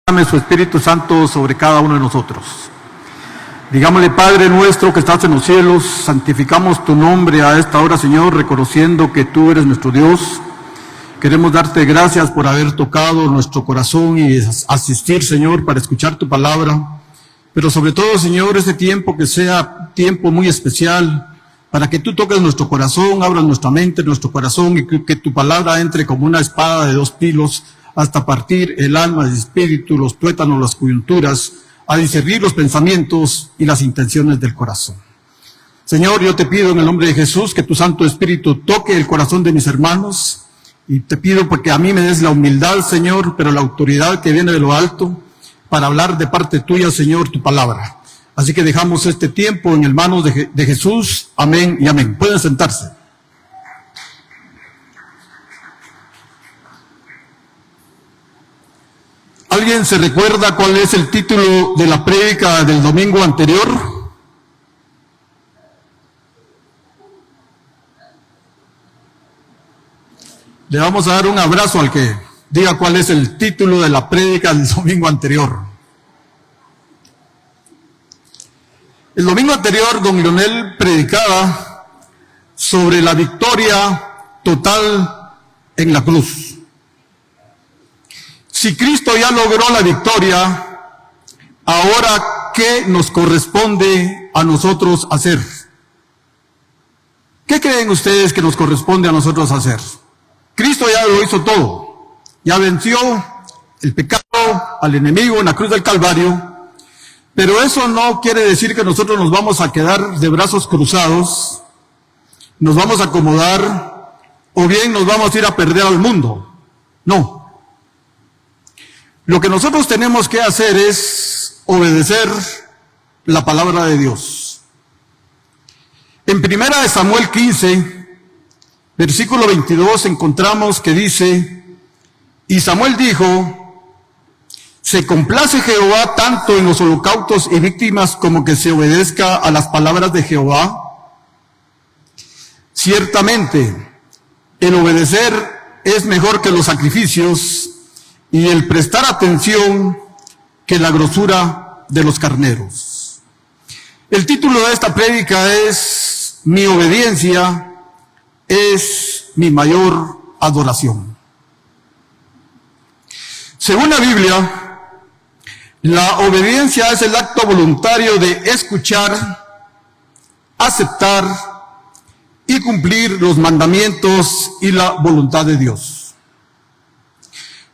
Su Espíritu Santo sobre cada uno de nosotros. Digámosle: Padre nuestro que estás en los cielos, santificamos tu nombre a esta hora, Señor, reconociendo que tú eres nuestro Dios. Queremos darte gracias por haber tocado nuestro corazón y asistir, Señor, para escuchar tu palabra. Pero sobre todo, Señor, este tiempo que sea tiempo muy especial, para que tú toques nuestro corazón, abras nuestra mente, nuestro corazón, y que tu palabra entre como una espada de dos filos, hasta partir el alma, el espíritu, los tuétanos, las coyunturas, a discernir los pensamientos y las intenciones del corazón. Señor, yo te pido en el nombre de Jesús que tu Santo Espíritu toque el corazón de mis hermanos, y te pido porque a mí me des la humildad, Señor, pero la autoridad que viene de lo alto, para hablar de parte tuya, Señor, tu palabra. Así que dejamos este tiempo en manos de Jesús. Amén y amén. Pueden sentarse. ¿Alguien se recuerda cuál es el título de la prédica del domingo anterior? Le vamos a dar un abrazo al que diga cuál es el título de la prédica del domingo anterior. El domingo anterior, don Leonel predicaba sobre la victoria total en la cruz. Si Cristo ya logró la victoria, ahora, ¿qué nos corresponde a nosotros hacer? ¿Qué creen ustedes que nos corresponde a nosotros hacer? Cristo ya lo hizo todo. Ya venció el pecado, al enemigo en la cruz del Calvario. Pero eso no quiere decir que nosotros nos vamos a quedar de brazos cruzados, nos vamos a acomodar, o bien nos vamos a ir a perder al mundo. No. Lo que nosotros tenemos que hacer es obedecer la palabra de Dios. En 1 Samuel 15, versículo 22, encontramos que dice: y Samuel dijo: se complace Jehová tanto en los holocaustos y víctimas como que se obedezca a las palabras de Jehová. Ciertamente, el obedecer es mejor que los sacrificios, y el prestar atención que la grosura de los carneros. El título de esta prédica es: mi obediencia es mi mayor adoración. Según la Biblia, la obediencia es el acto voluntario de escuchar, aceptar y cumplir los mandamientos y la voluntad de Dios.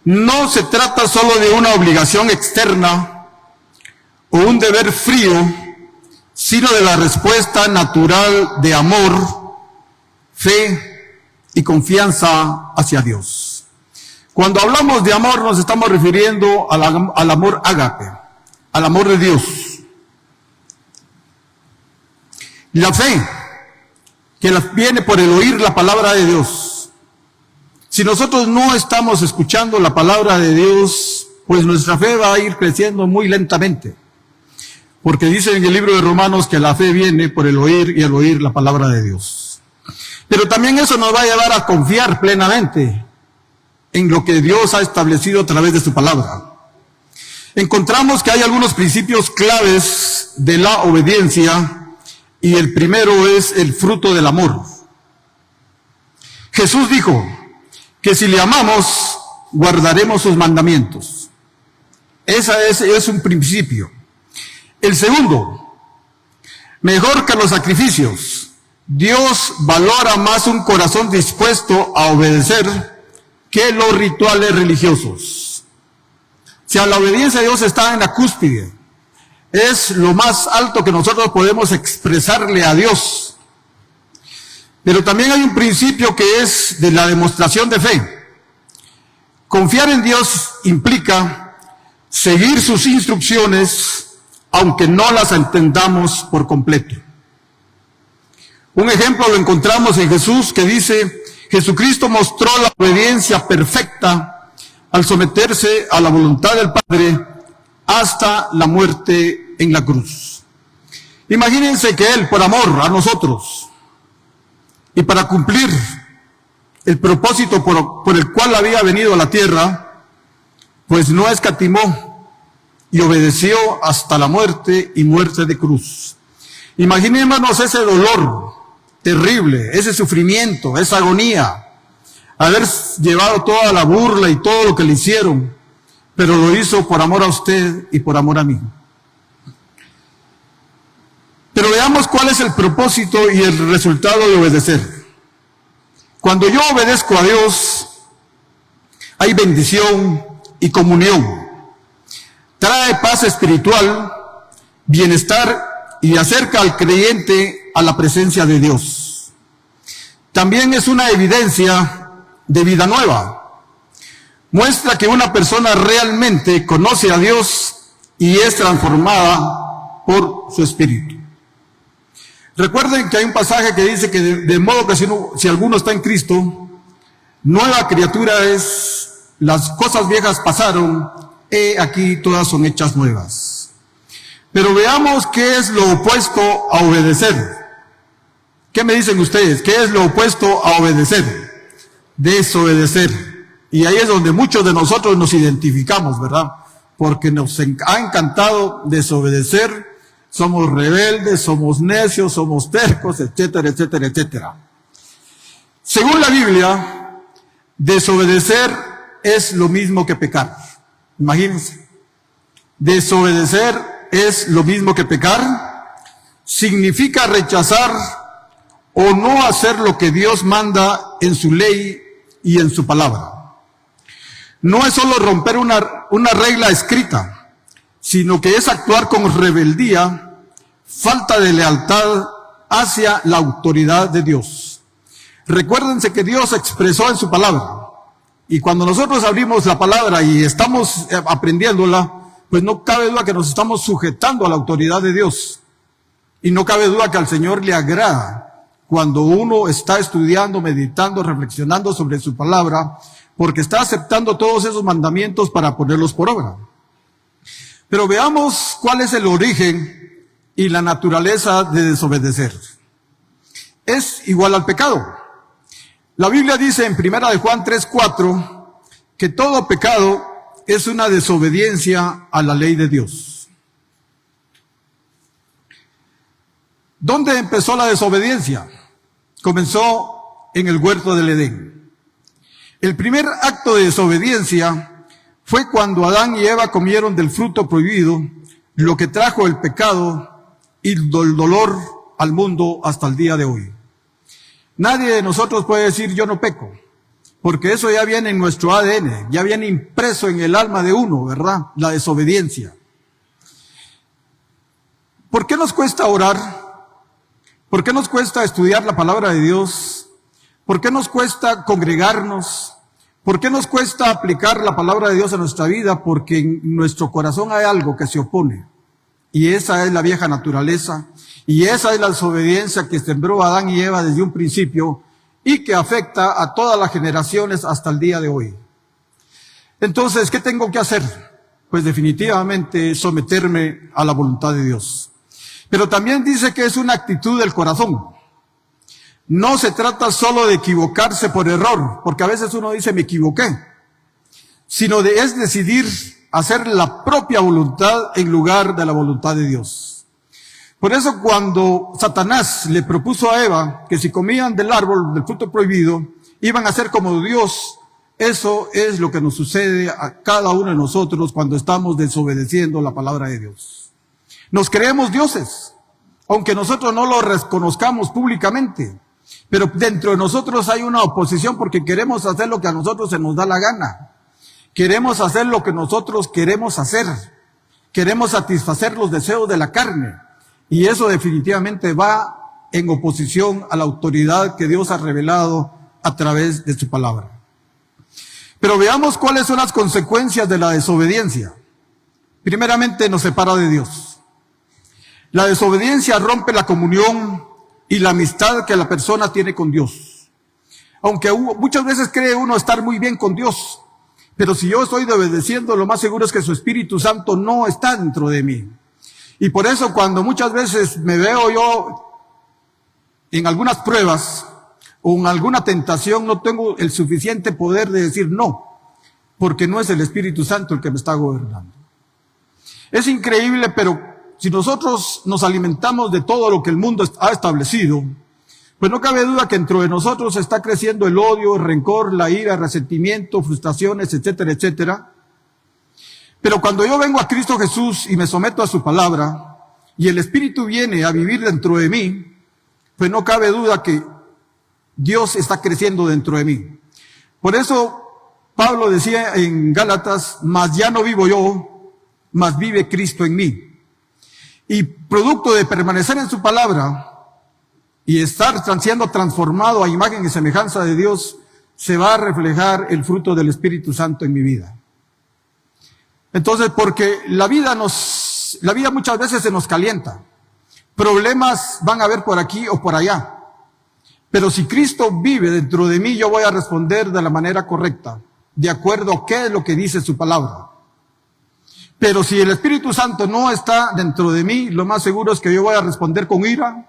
No se trata solo de una obligación externa o un deber frío, sino de la respuesta natural de amor, fe y confianza hacia Dios. Cuando hablamos de amor nos estamos refiriendo al amor ágape, al amor de Dios. La fe, que viene por el oír la palabra de Dios. Si nosotros no estamos escuchando la palabra de Dios, pues nuestra fe va a ir creciendo muy lentamente. Porque dice en el libro de Romanos que la fe viene por el oír y al oír la palabra de Dios. Pero también eso nos va a llevar a confiar plenamente en lo que Dios ha establecido a través de su palabra. Encontramos que hay algunos principios claves de la obediencia, y el primero es el fruto del amor. Jesús dijo que si le amamos, guardaremos sus mandamientos. Ese es un principio. El segundo: mejor que los sacrificios. Dios valora más un corazón dispuesto a obedecer que los rituales religiosos. O sea, la obediencia a Dios está en la cúspide. Es lo más alto que nosotros podemos expresarle a Dios. Pero también hay un principio que es de la demostración de fe. Confiar en Dios implica seguir sus instrucciones, aunque no las entendamos por completo. Un ejemplo lo encontramos en Jesús, que dice: Jesucristo mostró la obediencia perfecta al someterse a la voluntad del Padre hasta la muerte en la cruz. Imagínense que Él, por amor a nosotros y para cumplir el propósito por el cual había venido a la tierra, pues no escatimó y obedeció hasta la muerte y muerte de cruz. Imaginémonos ese dolor terrible, ese sufrimiento, esa agonía, haber llevado toda la burla y todo lo que le hicieron, pero lo hizo por amor a usted y por amor a mí. Pero veamos cuál es el propósito y el resultado de obedecer. Cuando yo obedezco a Dios, hay bendición y comunión. Trae paz espiritual, bienestar y acerca al creyente a la presencia de Dios. También es una evidencia de vida nueva. Muestra que una persona realmente conoce a Dios y es transformada por su espíritu. Recuerden que hay un pasaje que dice que de modo que si alguno está en Cristo, nueva criatura es, las cosas viejas pasaron, he aquí todas son hechas nuevas. Pero veamos qué es lo opuesto a obedecer. ¿Qué me dicen ustedes? ¿Qué es lo opuesto a obedecer? Desobedecer. Y ahí es donde muchos de nosotros nos identificamos, ¿verdad? Porque nos ha encantado desobedecer. Somos rebeldes, somos necios, somos tercos, etcétera, etcétera, etcétera. Según la Biblia, desobedecer es lo mismo que pecar. Imagínense. Desobedecer es lo mismo que pecar. Significa rechazar o no hacer lo que Dios manda en su ley y en su palabra. No es solo romper una regla escrita, sino que es actuar con rebeldía, falta de lealtad hacia la autoridad de Dios. Recuérdense que Dios expresó en su palabra, y cuando nosotros abrimos la palabra y estamos aprendiéndola, pues no cabe duda que nos estamos sujetando a la autoridad de Dios, y no cabe duda que al Señor le agrada cuando uno está estudiando, meditando, reflexionando sobre su palabra, porque está aceptando todos esos mandamientos para ponerlos por obra. Pero veamos cuál es el origen y la naturaleza de desobedecer. Es igual al pecado. La Biblia dice en 1 Juan 3:4 que todo pecado es una desobediencia a la ley de Dios. ¿Dónde empezó la desobediencia? Comenzó en el huerto del Edén. El primer acto de desobediencia fue cuando Adán y Eva comieron del fruto prohibido, lo que trajo el pecado y el dolor al mundo hasta el día de hoy. Nadie de nosotros puede decir yo no peco, porque eso ya viene en nuestro ADN, ya viene impreso en el alma de uno, ¿verdad? La desobediencia. ¿Por qué nos cuesta orar? ¿Por qué nos cuesta estudiar la palabra de Dios? ¿Por qué nos cuesta congregarnos? ¿Por qué nos cuesta aplicar la palabra de Dios a nuestra vida? Porque en nuestro corazón hay algo que se opone. Y esa es la vieja naturaleza. Y esa es la desobediencia que sembró Adán y Eva desde un principio y que afecta a todas las generaciones hasta el día de hoy. Entonces, ¿qué tengo que hacer? Pues definitivamente someterme a la voluntad de Dios. Pero también dice que es una actitud del corazón. No se trata solo de equivocarse por error, porque a veces uno dice me equivoqué, sino es decidir hacer la propia voluntad en lugar de la voluntad de Dios. Por eso cuando Satanás le propuso a Eva que si comían del árbol, del fruto prohibido, iban a ser como Dios, eso es lo que nos sucede a cada uno de nosotros cuando estamos desobedeciendo la palabra de Dios. Nos creemos dioses, aunque nosotros no lo reconozcamos públicamente. Pero dentro de nosotros hay una oposición porque queremos hacer lo que a nosotros se nos da la gana. Queremos hacer lo que nosotros queremos hacer. Queremos satisfacer los deseos de la carne. Y eso definitivamente va en oposición a la autoridad que Dios ha revelado a través de su palabra. Pero veamos cuáles son las consecuencias de la desobediencia. Primeramente, nos separa de Dios. La desobediencia rompe la comunión y la amistad que la persona tiene con Dios. Aunque muchas veces cree uno estar muy bien con Dios, pero si yo estoy obedeciendo, lo más seguro es que su Espíritu Santo no está dentro de mí. Y por eso cuando muchas veces me veo yo en algunas pruebas o en alguna tentación, no tengo el suficiente poder de decir no, porque no es el Espíritu Santo el que me está gobernando. Es increíble, pero si nosotros nos alimentamos de todo lo que el mundo ha establecido, pues no cabe duda que dentro de nosotros está creciendo el odio, el rencor, la ira, el resentimiento, frustraciones, etcétera, etcétera. Pero cuando yo vengo a Cristo Jesús y me someto a su palabra, y el Espíritu viene a vivir dentro de mí, pues no cabe duda que Dios está creciendo dentro de mí. Por eso Pablo decía en Gálatas, mas ya no vivo yo, mas vive Cristo en mí. Y producto de permanecer en su palabra y estar siendo transformado a imagen y semejanza de Dios, se va a reflejar el fruto del Espíritu Santo en mi vida. Entonces, porque la vida muchas veces se nos calienta. Problemas van a haber por aquí o por allá. Pero si Cristo vive dentro de mí, yo voy a responder de la manera correcta, de acuerdo a qué es lo que dice su palabra. Pero si el Espíritu Santo no está dentro de mí, lo más seguro es que yo voy a responder con ira,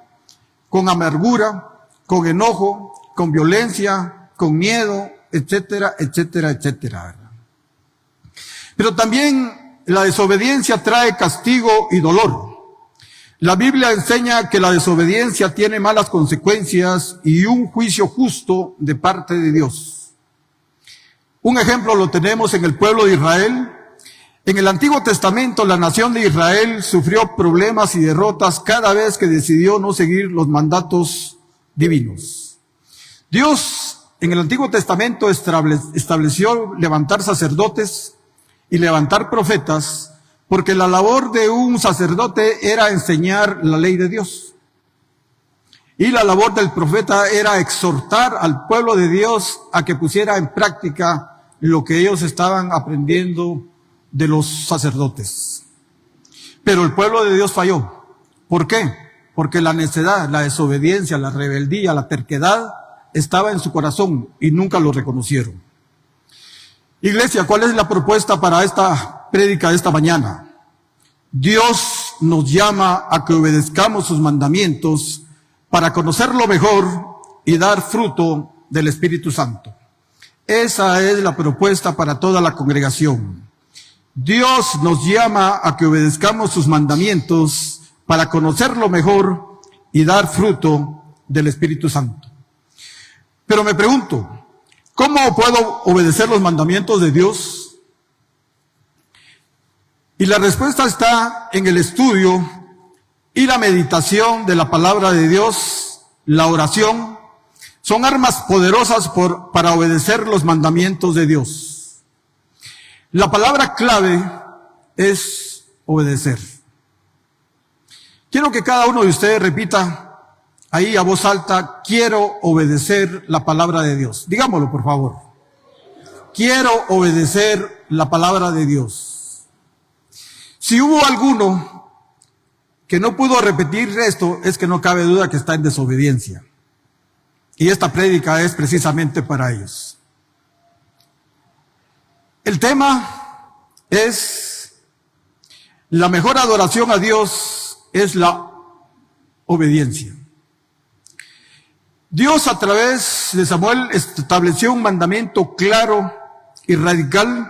con amargura, con enojo, con violencia, con miedo, etcétera, etcétera, etcétera. Pero también la desobediencia trae castigo y dolor. La Biblia enseña que la desobediencia tiene malas consecuencias y un juicio justo de parte de Dios. Un ejemplo lo tenemos en el pueblo de Israel. En el Antiguo Testamento, la nación de Israel sufrió problemas y derrotas cada vez que decidió no seguir los mandatos divinos. Dios, en el Antiguo Testamento, estableció levantar sacerdotes y levantar profetas, porque la labor de un sacerdote era enseñar la ley de Dios. Y la labor del profeta era exhortar al pueblo de Dios a que pusiera en práctica lo que ellos estaban aprendiendo de los sacerdotes. Pero el pueblo de Dios falló. ¿Por qué? Porque la necedad, la desobediencia, la rebeldía, la terquedad estaba en su corazón y nunca lo reconocieron. Iglesia, ¿cuál es la propuesta para esta prédica de esta mañana? Dios nos llama a que obedezcamos sus mandamientos para conocerlo mejor y dar fruto del Espíritu Santo. Esa es la propuesta para toda la congregación. Dios nos llama a que obedezcamos sus mandamientos para conocerlo mejor y dar fruto del Espíritu Santo. Pero me pregunto, ¿cómo puedo obedecer los mandamientos de Dios? Y la respuesta está en el estudio y la meditación de la palabra de Dios. La oración son armas poderosas para obedecer los mandamientos de Dios. La palabra clave es obedecer. Quiero que cada uno de ustedes repita ahí a voz alta, quiero obedecer la palabra de Dios. Digámoslo, por favor. Quiero obedecer la palabra de Dios. Si hubo alguno que no pudo repetir esto, es que no cabe duda que está en desobediencia. Y esta prédica es precisamente para ellos. El tema es, la mejor adoración a Dios es la obediencia. Dios a través de Samuel estableció un mandamiento claro y radical,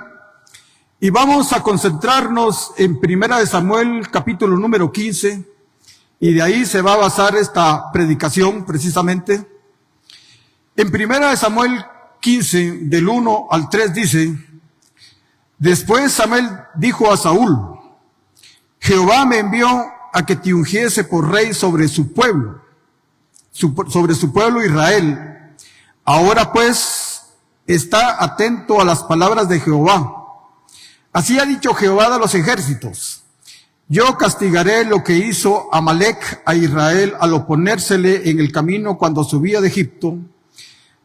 y vamos a concentrarnos en 1 Samuel capítulo número 15, y de ahí se va a basar esta predicación precisamente. En 1 Samuel 15, del 1 al 3 dice: Después Samuel dijo a Saúl: Jehová me envió a que te ungiese por rey sobre su pueblo Israel. Ahora pues, está atento a las palabras de Jehová. Así ha dicho Jehová de los ejércitos: yo castigaré lo que hizo Amalec a Israel al oponérsele en el camino cuando subía de Egipto.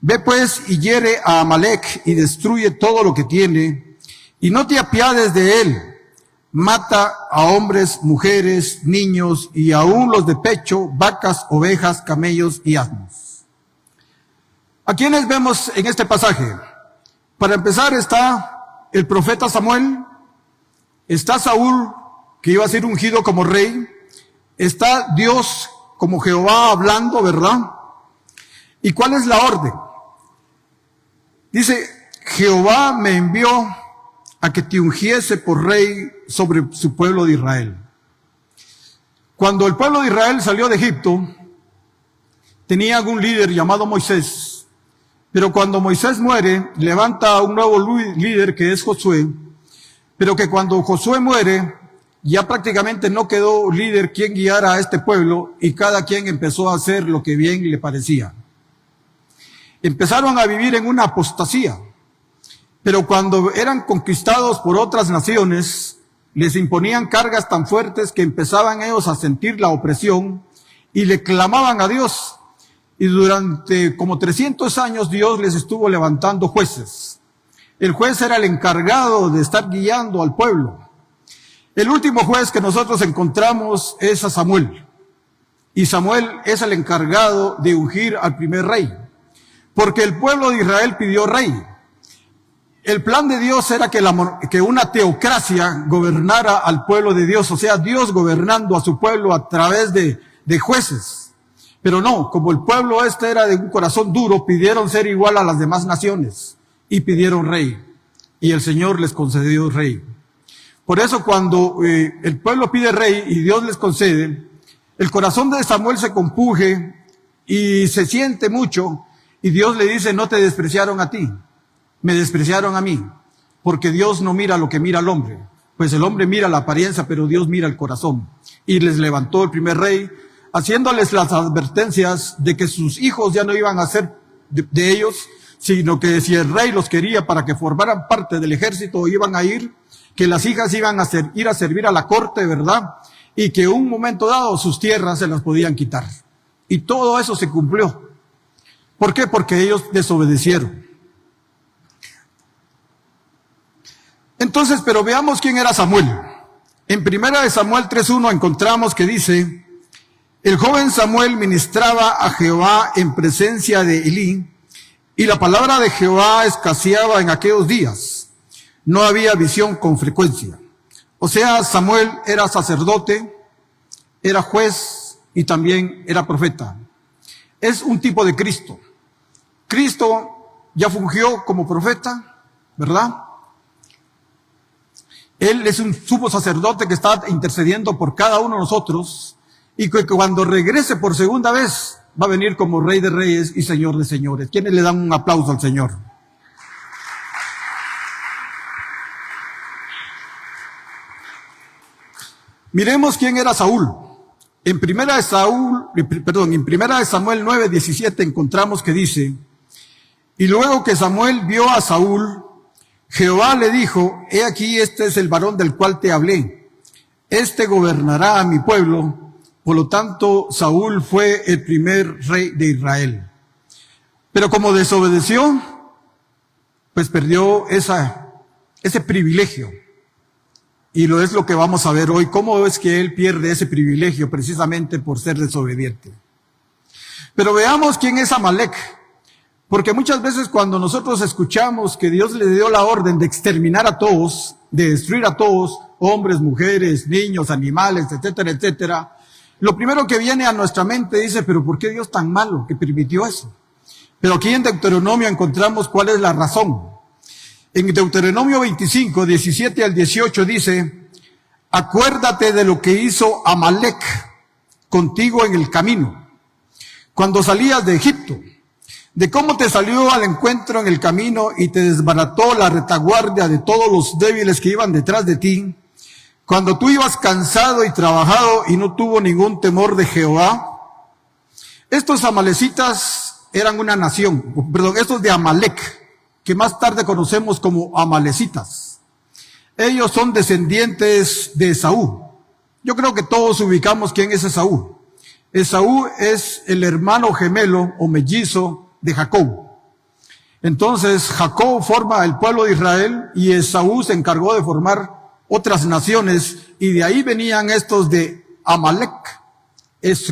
Ve pues y hiere a Amalec y destruye todo lo que tiene, y no te apiades de él. Mata a hombres, mujeres, niños y aún los de pecho, vacas, ovejas, camellos y asnos. ¿A quiénes vemos en este pasaje? Para empezar está el profeta Samuel, está Saúl, que iba a ser ungido como rey, está Dios como Jehová hablando, ¿verdad? ¿Y cuál es la orden? Dice, Jehová me envió a que te ungiese por rey sobre su pueblo de Israel. Cuando el pueblo de Israel salió de Egipto, tenía un líder llamado Moisés, pero cuando Moisés muere, levanta un nuevo líder que es Josué, pero que cuando Josué muere, ya prácticamente no quedó líder quien guiara a este pueblo y cada quien empezó a hacer lo que bien le parecía. Empezaron a vivir en una apostasía, pero cuando eran conquistados por otras naciones, les imponían cargas tan fuertes que empezaban ellos a sentir la opresión y le clamaban a Dios. Y durante como 300 años Dios les estuvo levantando jueces. El juez era el encargado de estar guiando al pueblo. El último juez que nosotros encontramos es a Samuel. Y Samuel es el encargado de ungir al primer rey. Porque el pueblo de Israel pidió rey. El plan de Dios era que una teocracia gobernara al pueblo de Dios. O sea, Dios gobernando a su pueblo a través de jueces. Pero no, como el pueblo era de un corazón duro, pidieron ser igual a las demás naciones. Y pidieron rey. Y el Señor les concedió rey. Por eso cuando el pueblo pide rey y Dios les concede, el corazón de Samuel se compuje y se siente mucho. Y Dios le dice, no te despreciaron a ti, me despreciaron a mí. Porque Dios no mira lo que mira el hombre. Pues el hombre mira la apariencia, pero Dios mira el corazón. Y les levantó el primer rey, haciéndoles las advertencias de que sus hijos ya no iban a ser de ellos, sino que si el rey los quería para que formaran parte del ejército, iban a ir, que las hijas iban a ir a servir a la corte, ¿verdad? Y que un momento dado sus tierras se las podían quitar. Y todo eso se cumplió. ¿Por qué? Porque ellos desobedecieron. Entonces, pero veamos quién era Samuel. En 1 Samuel 3:1 encontramos que dice: el joven Samuel ministraba a Jehová en presencia de Elí, y la palabra de Jehová escaseaba en aquellos días. No había visión con frecuencia. O sea, Samuel era sacerdote, era juez y también era profeta. Es un tipo de Cristo. Cristo ya fungió como profeta, ¿verdad? Él es un sumo sacerdote que está intercediendo por cada uno de nosotros y que cuando regrese por segunda vez va a venir como Rey de Reyes y Señor de Señores. ¿Quiénes le dan un aplauso al Señor? Miremos quién era Saúl. En 1 Samuel 9:17 encontramos que dice: y luego que Samuel vio a Saúl, Jehová le dijo: he aquí, este es el varón del cual te hablé. Este gobernará a mi pueblo. Por lo tanto, Saúl fue el primer rey de Israel. Pero como desobedeció, pues perdió ese privilegio. Y es lo que vamos a ver hoy, cómo es que él pierde ese privilegio precisamente por ser desobediente. Pero veamos quién es Amalek. Porque muchas veces cuando nosotros escuchamos que Dios le dio la orden de exterminar a todos, de destruir a todos, hombres, mujeres, niños, animales, etcétera, etcétera, lo primero que viene a nuestra mente dice, pero ¿por qué Dios tan malo que permitió eso? Pero aquí en Deuteronomio encontramos cuál es la razón. En Deuteronomio 25, 17 al 18 dice: acuérdate de lo que hizo Amalek contigo en el camino, cuando salías de Egipto, de cómo te salió al encuentro en el camino y te desbarató la retaguardia de todos los débiles que iban detrás de ti, cuando tú ibas cansado y trabajado y no tuvo ningún temor de Jehová. Estos amalecitas eran una nación, estos de Amalek, que más tarde conocemos como amalecitas. Ellos son descendientes de Esaú. Yo creo que todos ubicamos quién es Esaú. Esaú es el hermano gemelo o mellizo de Jacob. Entonces Jacob forma el pueblo de Israel y Esaú se encargó de formar otras naciones, y de ahí venían estos de Amalek,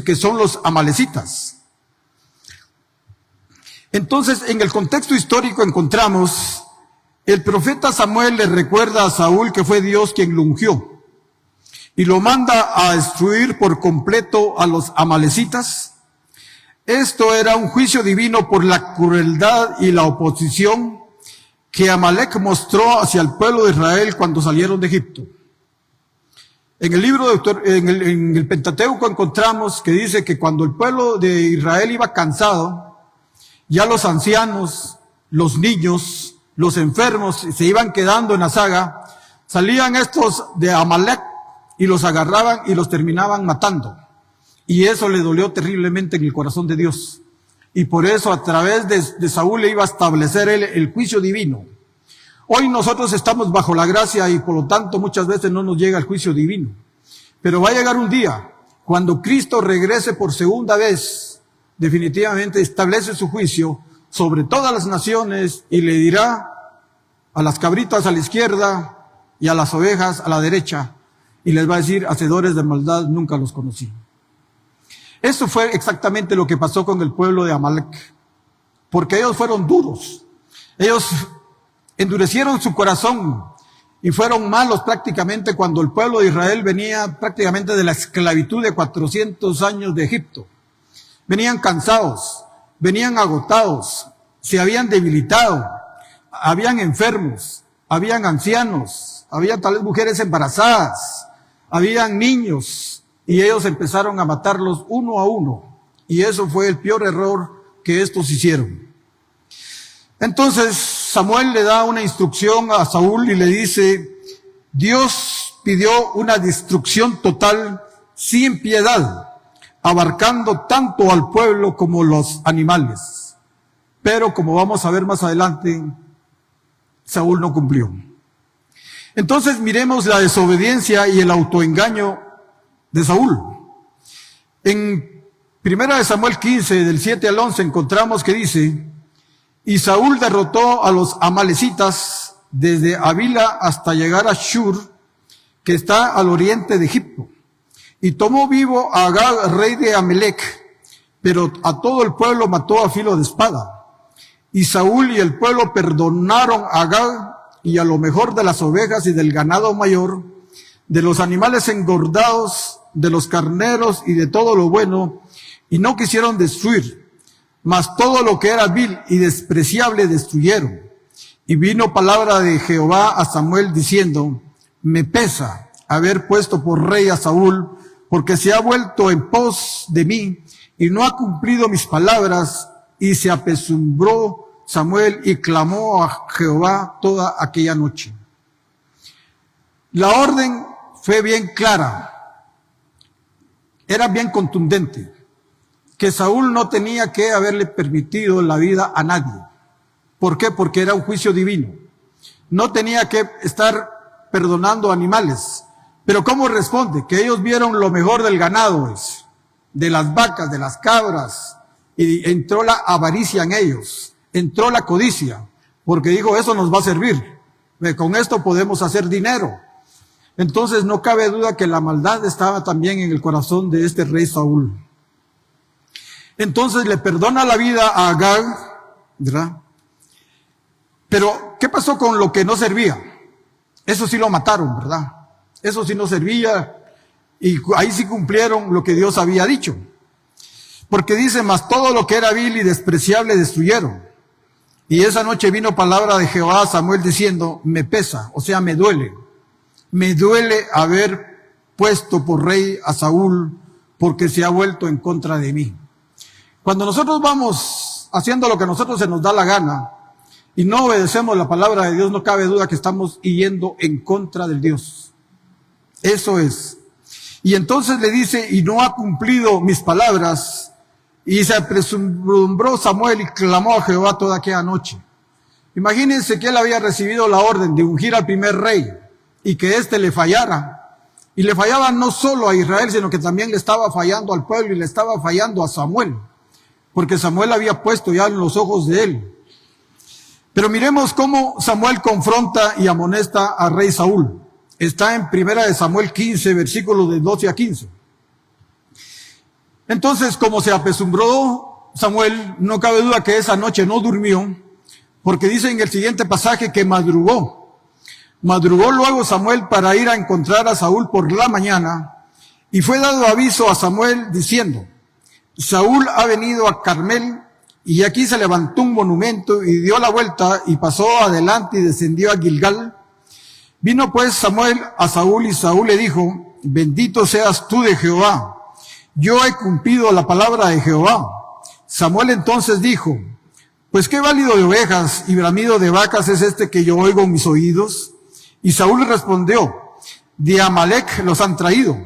que son los amalecitas. Entonces, en el contexto histórico encontramos, el profeta Samuel le recuerda a Saúl que fue Dios quien lo ungió, y lo manda a destruir por completo a los amalecitas. Esto era un juicio divino por la crueldad y la oposición que Amalek mostró hacia el pueblo de Israel cuando salieron de Egipto. En el libro en el Pentateuco encontramos que dice que cuando el pueblo de Israel iba cansado, ya los ancianos, los niños, los enfermos se iban quedando en la saga, salían estos de Amalek y los agarraban y los terminaban matando. Y eso le dolió terriblemente en el corazón de Dios. Y por eso a través de Saúl le iba a establecer él el juicio divino. Hoy nosotros estamos bajo la gracia y por lo tanto muchas veces no nos llega el juicio divino. Pero va a llegar un día cuando Cristo regrese por segunda vez, definitivamente establece su juicio sobre todas las naciones y le dirá a las cabritas a la izquierda y a las ovejas a la derecha y les va a decir: hacedores de maldad nunca los conocí. Eso fue exactamente lo que pasó con el pueblo de Amalek, porque ellos fueron duros, ellos endurecieron su corazón y fueron malos prácticamente cuando el pueblo de Israel venía prácticamente de la esclavitud de 400 años de Egipto. Venían cansados, venían agotados, se habían debilitado, habían enfermos, habían ancianos, había tal vez mujeres embarazadas, habían niños, y ellos empezaron a matarlos uno a uno, y eso fue el peor error que estos hicieron. Entonces Samuel le da una instrucción a Saúl y le dice: Dios pidió una destrucción total sin piedad, abarcando tanto al pueblo como los animales. Pero como vamos a ver más adelante, Saúl no cumplió. Entonces miremos la desobediencia y el autoengaño de Saúl. En 1 Samuel 15, del 7 al 11, encontramos que dice: y Saúl derrotó a los amalecitas desde Avila hasta llegar a Shur, que está al oriente de Egipto, y tomó vivo a Agag, rey de Amalec, pero a todo el pueblo mató a filo de espada. Y Saúl y el pueblo perdonaron a Agag y a lo mejor de las ovejas y del ganado mayor, de los animales engordados, de los carneros y de todo lo bueno, y no quisieron destruir, mas todo lo que era vil y despreciable destruyeron. Y vino palabra de Jehová a Samuel diciendo: me pesa haber puesto por rey a Saúl, porque se ha vuelto en pos de mí y no ha cumplido mis palabras. Y se apesumbró Samuel y clamó a Jehová toda aquella noche. La orden fue bien clara, era bien contundente, que Saúl no tenía que haberle permitido la vida a nadie. ¿Por qué? Porque era un juicio divino. No tenía que estar perdonando animales. Pero ¿cómo responde? Que ellos vieron lo mejor del ganado, de las vacas, de las cabras, y entró la avaricia en ellos, entró la codicia, porque dijo: eso nos va a servir, con esto podemos hacer dinero. Entonces no cabe duda que la maldad estaba también en el corazón de este rey Saúl. Entonces le perdona la vida a Agag, ¿verdad? Pero, ¿qué pasó con lo que no servía? Eso sí lo mataron, ¿verdad? Eso sí no servía, y ahí sí cumplieron lo que Dios había dicho. Porque dice: mas todo lo que era vil y despreciable destruyeron. Y esa noche vino palabra de Jehová a Samuel diciendo: me pesa, o sea, me duele haber puesto por rey a Saúl, porque se ha vuelto en contra de mí. Cuando nosotros vamos haciendo lo que a nosotros se nos da la gana y no obedecemos la palabra de Dios, no cabe duda que estamos yendo en contra de Dios. Eso es. Y entonces le dice: y no ha cumplido mis palabras. Y se apresuró Samuel y clamó a Jehová toda aquella noche. Imagínense que él había recibido la orden de ungir al primer rey y que éste le fallara. Y le fallaba no solo a Israel, sino que también le estaba fallando al pueblo y le estaba fallando a Samuel, porque Samuel había puesto ya en los ojos de él. Pero miremos cómo Samuel confronta y amonesta al rey Saúl. Está en 1 Samuel 15, versículos de 12 a 15. Entonces, como se apesumbró Samuel, no cabe duda que esa noche no durmió, porque dice en el siguiente pasaje que madrugó. Madrugó luego Samuel para ir a encontrar a Saúl por la mañana, y fue dado aviso a Samuel diciendo: Saúl ha venido a Carmel, Y aquí se levantó un monumento y dio la vuelta y pasó adelante y descendió a Gilgal. Vino pues Samuel a Saúl y Saúl le dijo, bendito seas tú de Jehová. Yo he cumplido la palabra de Jehová. Samuel entonces dijo, pues qué válido de ovejas y bramido de vacas es este que yo oigo en mis oídos. Y Saúl respondió, de Amalec los han traído,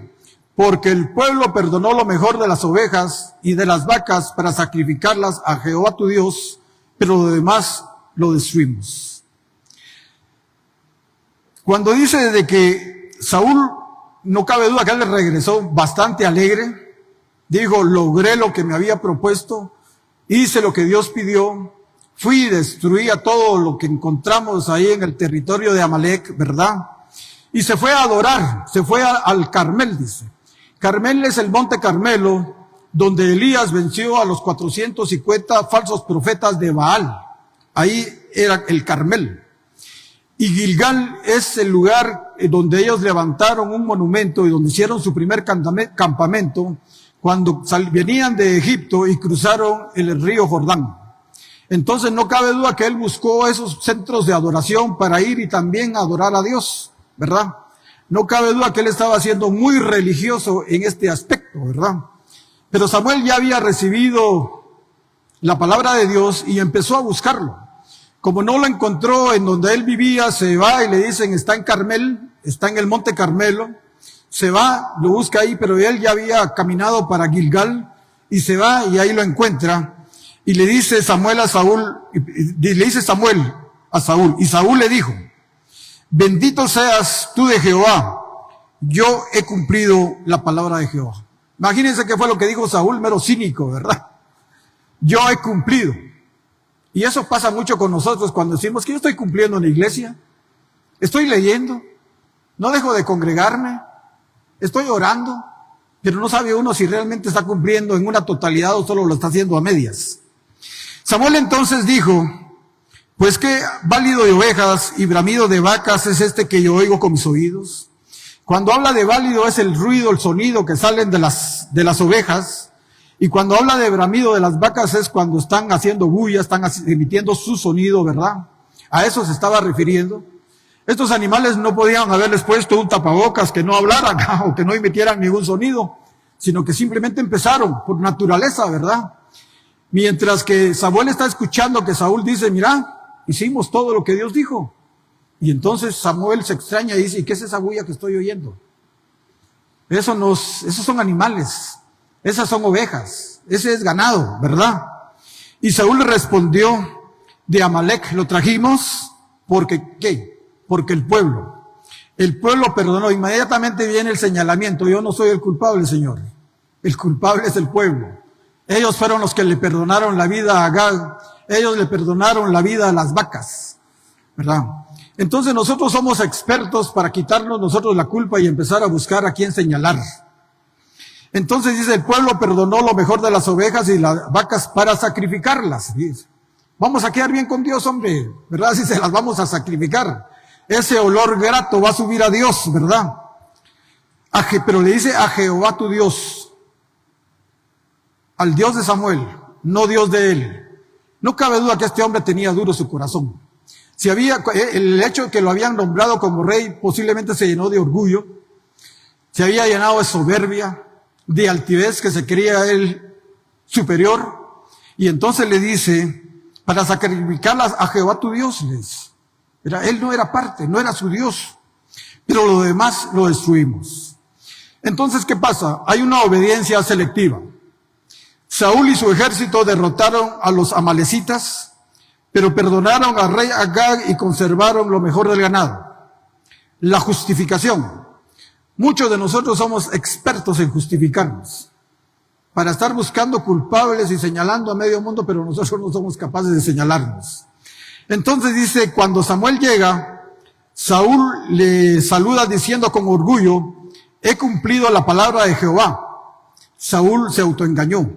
porque el pueblo perdonó lo mejor de las ovejas y de las vacas para sacrificarlas a Jehová tu Dios, pero lo demás lo destruimos. Cuando dice de que Saúl, no cabe duda que él le regresó bastante alegre, dijo, logré lo que me había propuesto, hice lo que Dios pidió, fui y destruí a todo lo que encontramos ahí en el territorio de Amalec, ¿verdad? Y se fue a adorar, se fue al Carmel, dice. Carmel es el monte Carmelo, donde Elías venció a los 450 falsos profetas de Baal. Ahí era el Carmel. Y Gilgal es el lugar donde ellos levantaron un monumento y donde hicieron su primer campamento cuando venían de Egipto y cruzaron el río Jordán. Entonces no cabe duda que él buscó esos centros de adoración para ir y también adorar a Dios, ¿verdad? No cabe duda que él estaba siendo muy religioso en este aspecto, ¿verdad? Pero Samuel ya había recibido la palabra de Dios y empezó a buscarlo. Como no lo encontró en donde él vivía, se va y le dicen, está en Carmel, está en el monte Carmelo. Se va, lo busca ahí, pero él ya había caminado para Gilgal y se va y ahí lo encuentra. Y le dice Samuel a Saúl, le dice Samuel a Saúl, y Saúl le dijo, bendito seas tú de Jehová, yo he cumplido la palabra de Jehová. Imagínense qué fue lo que dijo Saúl, mero cínico, ¿verdad? Yo he cumplido. Y eso pasa mucho con nosotros cuando decimos que yo estoy cumpliendo en la iglesia, estoy leyendo, no dejo de congregarme, estoy orando, pero no sabe uno si realmente está cumpliendo en una totalidad o solo lo está haciendo a medias. Samuel entonces dijo, pues qué válido de ovejas y bramido de vacas es este que yo oigo con mis oídos. Cuando habla de válido es el ruido, el sonido que salen de las ovejas. Y cuando habla de bramido de las vacas es cuando están haciendo bulla, están emitiendo su sonido, ¿verdad? A eso se estaba refiriendo. Estos animales no podían haberles puesto un tapabocas que no hablaran o que no emitieran ningún sonido, sino que simplemente empezaron por naturaleza, ¿verdad? Mientras que Samuel está escuchando que Saúl dice, mira, hicimos todo lo que Dios dijo. Y entonces Samuel se extraña y dice, ¿y qué es esa bulla que estoy oyendo? Esos son animales, esas son ovejas, ese es ganado, ¿verdad? Y Saúl le respondió, de Amalec lo trajimos porque, ¿qué? Porque el pueblo perdonó. Inmediatamente viene el señalamiento, yo no soy el culpable, Señor. El culpable es el pueblo. Ellos fueron los que le perdonaron la vida a Agag, ellos le perdonaron la vida a las vacas, ¿verdad? Entonces nosotros somos expertos para quitarnos nosotros la culpa y empezar a buscar a quién señalar. Entonces dice, el pueblo perdonó lo mejor de las ovejas y las vacas para sacrificarlas. Dice, vamos a quedar bien con Dios, hombre, ¿verdad? Si se las vamos a sacrificar. Ese olor grato va a subir a Dios, ¿verdad? Pero le dice a Jehová tu Dios, al Dios de Samuel, no Dios de él. No cabe duda que este hombre tenía duro su corazón. Si el hecho de que lo habían nombrado como rey, posiblemente se llenó de orgullo, se había llenado de soberbia, de altivez, que se creía él superior, y entonces le dice, para sacrificarlas a Jehová tu Dios, él no era parte, no era su Dios, pero lo demás lo destruimos. Entonces, ¿qué pasa? Hay una obediencia selectiva. Saúl y su ejército derrotaron a los amalecitas, pero perdonaron al rey Agag y conservaron lo mejor del ganado. La justificación. Muchos de nosotros somos expertos en justificarnos, para estar buscando culpables y señalando a medio mundo, pero nosotros no somos capaces de señalarnos. Entonces dice, cuando Samuel llega, Saúl le saluda diciendo con orgullo, he cumplido la palabra de Jehová. Saúl se autoengañó,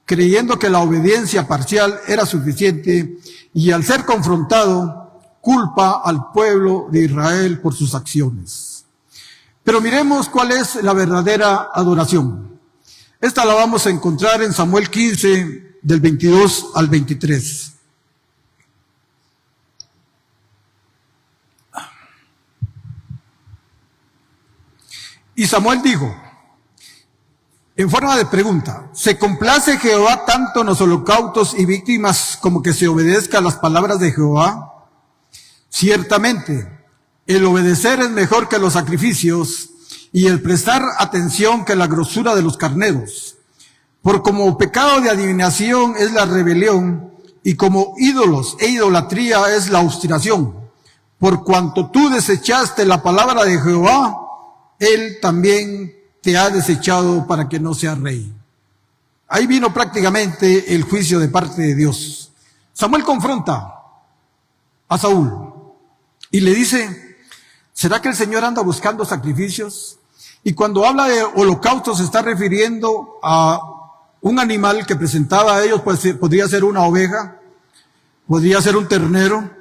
creyendo que la obediencia parcial era suficiente, y al ser confrontado, culpa al pueblo de Israel por sus acciones. Pero miremos cuál es la verdadera adoración. Esta la vamos a encontrar en Samuel 15, del 22 al 23. Y Samuel dijo, en forma de pregunta, ¿se complace Jehová tanto en los holocaustos y víctimas como que se obedezca a las palabras de Jehová? Ciertamente, el obedecer es mejor que los sacrificios y el prestar atención que la grosura de los carneros. Por como pecado de adivinación es la rebelión y como ídolos e idolatría es la obstinación. Por cuanto tú desechaste la palabra de Jehová, Él también te ha desechado para que no seas rey. Ahí vino prácticamente el juicio de parte de Dios. Samuel confronta a Saúl y le dice, ¿será que el Señor anda buscando sacrificios? Y cuando habla de holocausto se está refiriendo a un animal que presentaba a ellos, pues podría ser una oveja, podría ser un ternero,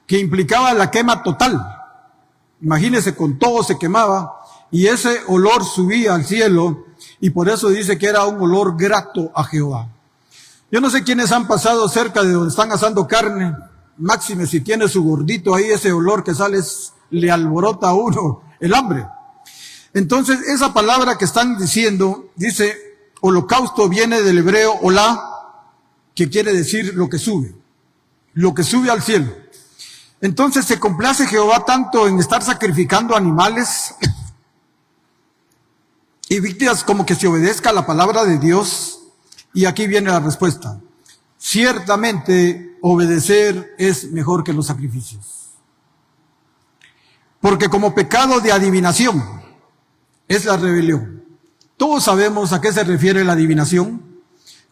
que implicaba la quema total. Imagínense, con todo se quemaba y ese olor subía al cielo y por eso dice que era un olor grato a Jehová. Yo no sé quiénes han pasado cerca de donde están asando carne, máxime si tiene su gordito ahí, ese olor que sale le alborota a uno el hambre. Entonces esa palabra que están diciendo, dice holocausto, viene del hebreo olá, que quiere decir lo que sube al cielo. Entonces se complace Jehová tanto en estar sacrificando animales y víctimas como que se obedezca a la palabra de Dios. Y aquí viene la respuesta. Ciertamente obedecer es mejor que los sacrificios. Porque como pecado de adivinación es la rebelión. Todos sabemos a qué se refiere la adivinación.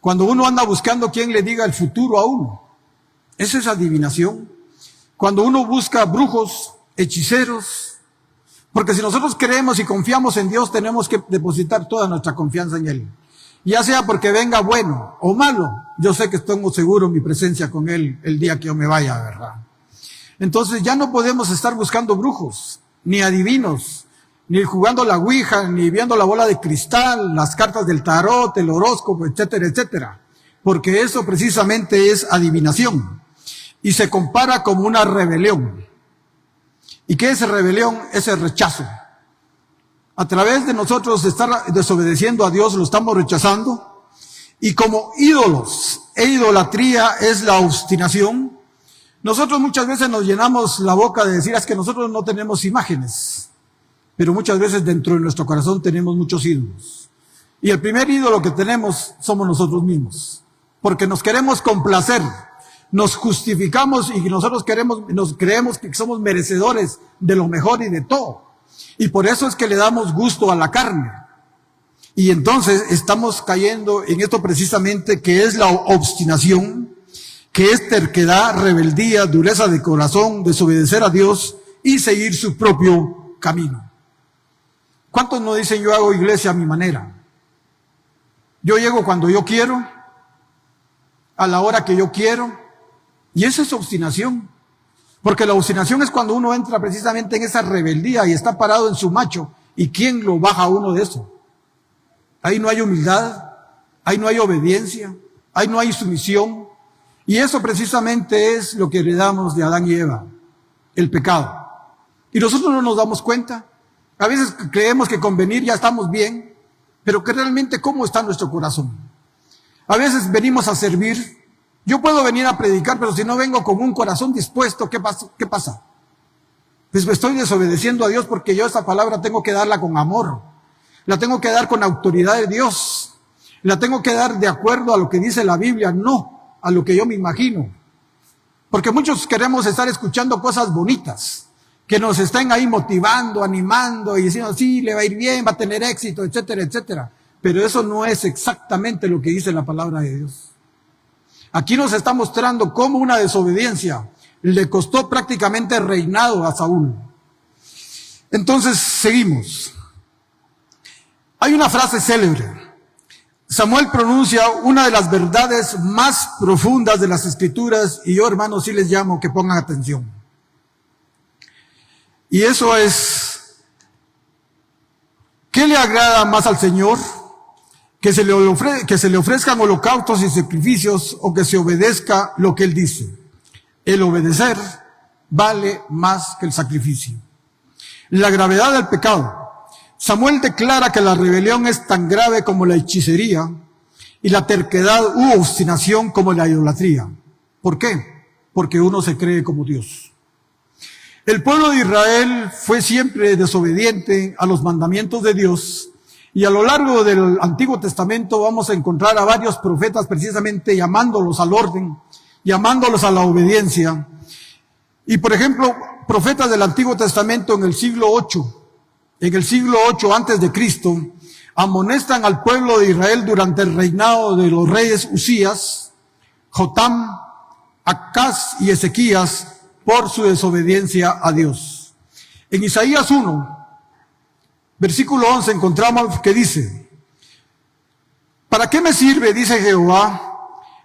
Cuando uno anda buscando quien le diga el futuro a uno. Esa es adivinación. Cuando uno busca brujos, hechiceros. Porque si nosotros creemos y confiamos en Dios, tenemos que depositar toda nuestra confianza en Él. Ya sea porque venga bueno o malo, yo sé que estoy seguro en mi presencia con Él el día que yo me vaya, ¿verdad? Entonces ya no podemos estar buscando brujos, ni adivinos, ni jugando la ouija, ni viendo la bola de cristal, las cartas del tarot, el horóscopo, etcétera, etcétera. Porque eso precisamente es adivinación. Y se compara como una rebelión. ¿Y qué es rebelión? Es el rechazo. A través de nosotros estar desobedeciendo a Dios, lo estamos rechazando. Y como ídolos e idolatría es la obstinación, nosotros muchas veces nos llenamos la boca de decir, es que nosotros no tenemos imágenes. Pero muchas veces dentro de nuestro corazón tenemos muchos ídolos. Y el primer ídolo que tenemos somos nosotros mismos. Porque nos queremos complacer. Nos justificamos y nosotros nos creemos que somos merecedores de lo mejor y de todo. Y por eso es que le damos gusto a la carne. Y entonces estamos cayendo en esto precisamente que es la obstinación, que es terquedad, rebeldía, dureza de corazón, desobedecer a Dios y seguir su propio camino. ¿Cuántos nos dicen yo hago iglesia a mi manera? Yo llego cuando yo quiero, a la hora que yo quiero. Y esa es obstinación, porque la obstinación es cuando uno entra precisamente en esa rebeldía y está parado en su macho. ¿Y quién lo baja a uno de eso? Ahí no hay humildad, ahí no hay obediencia, ahí no hay sumisión. Y eso precisamente es lo que heredamos de Adán y Eva, el pecado. Y nosotros no nos damos cuenta. A veces creemos que con venir ya estamos bien, pero que realmente ¿cómo está nuestro corazón? A veces venimos a servir. Yo puedo venir a predicar, pero si no vengo con un corazón dispuesto, ¿qué pasa? Pues me estoy desobedeciendo a Dios porque yo esa palabra tengo que darla con amor. La tengo que dar con autoridad de Dios. La tengo que dar de acuerdo a lo que dice la Biblia, no a lo que yo me imagino. Porque muchos queremos estar escuchando cosas bonitas, que nos estén ahí motivando, animando y diciendo, sí, le va a ir bien, va a tener éxito, etcétera, etcétera. Pero eso no es exactamente lo que dice la palabra de Dios. Aquí nos está mostrando cómo una desobediencia le costó prácticamente reinado a Saúl. Entonces, seguimos. Hay una frase célebre. Samuel pronuncia una de las verdades más profundas de las Escrituras y yo, hermanos, sí les llamo que pongan atención. Y eso es, ¿qué le agrada más al Señor? que se le ofrezcan holocaustos y sacrificios o que se obedezca lo que él dice. El obedecer vale más que el sacrificio. La gravedad del pecado. Samuel declara que la rebelión es tan grave como la hechicería y la terquedad u obstinación como la idolatría. ¿Por qué? Porque uno se cree como Dios. El pueblo de Israel fue siempre desobediente a los mandamientos de Dios, y a lo largo del Antiguo Testamento vamos a encontrar a varios profetas precisamente llamándolos al orden, llamándolos a la obediencia. Y por ejemplo, profetas del Antiguo Testamento en el siglo VIII antes de Cristo, amonestan al pueblo de Israel durante el reinado de los reyes Usías, Jotam, Acaz y Ezequías por su desobediencia a Dios. En Isaías 1, versículo 11 encontramos que dice: ¿para qué me sirve, dice Jehová,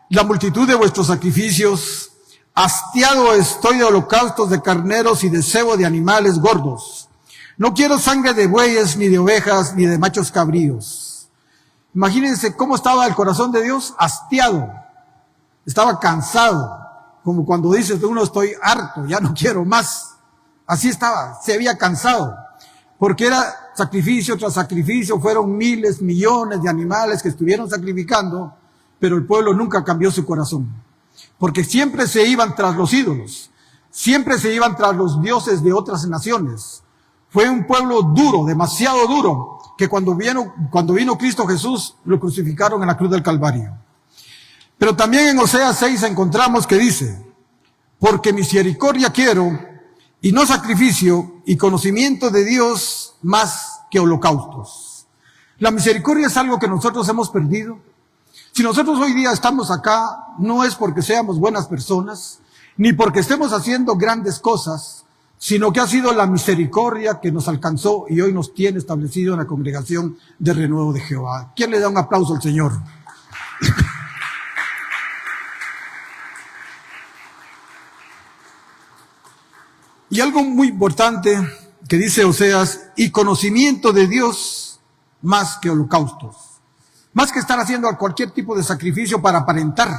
la multitud de vuestros sacrificios? Hastiado estoy de holocaustos de carneros y de cebo de animales gordos. No quiero sangre de bueyes, ni de ovejas, ni de machos cabríos. Imagínense cómo estaba el corazón de Dios, hastiado. Estaba cansado, como cuando dices uno, estoy harto, ya no quiero más. Así estaba, se había cansado, porque era sacrificio tras sacrificio, fueron miles, millones de animales que estuvieron sacrificando, pero el pueblo nunca cambió su corazón, porque siempre se iban tras los ídolos, siempre se iban tras los dioses de otras naciones. Fue un pueblo duro, demasiado duro, que cuando vino Cristo Jesús, lo crucificaron en la cruz del Calvario. Pero también en Oseas 6 encontramos que dice: porque misericordia quiero, y no sacrificio, y conocimiento de Dios más que holocaustos. La misericordia es algo que nosotros hemos perdido. Si nosotros hoy día estamos acá, no es porque seamos buenas personas, ni porque estemos haciendo grandes cosas, sino que ha sido la misericordia que nos alcanzó y hoy nos tiene establecido en la congregación de Renuevo de Jehová. ¿Quién le da un aplauso al Señor? Y algo muy importante que dice Oseas: y conocimiento de Dios más que holocaustos. Más que estar haciendo cualquier tipo de sacrificio para aparentar.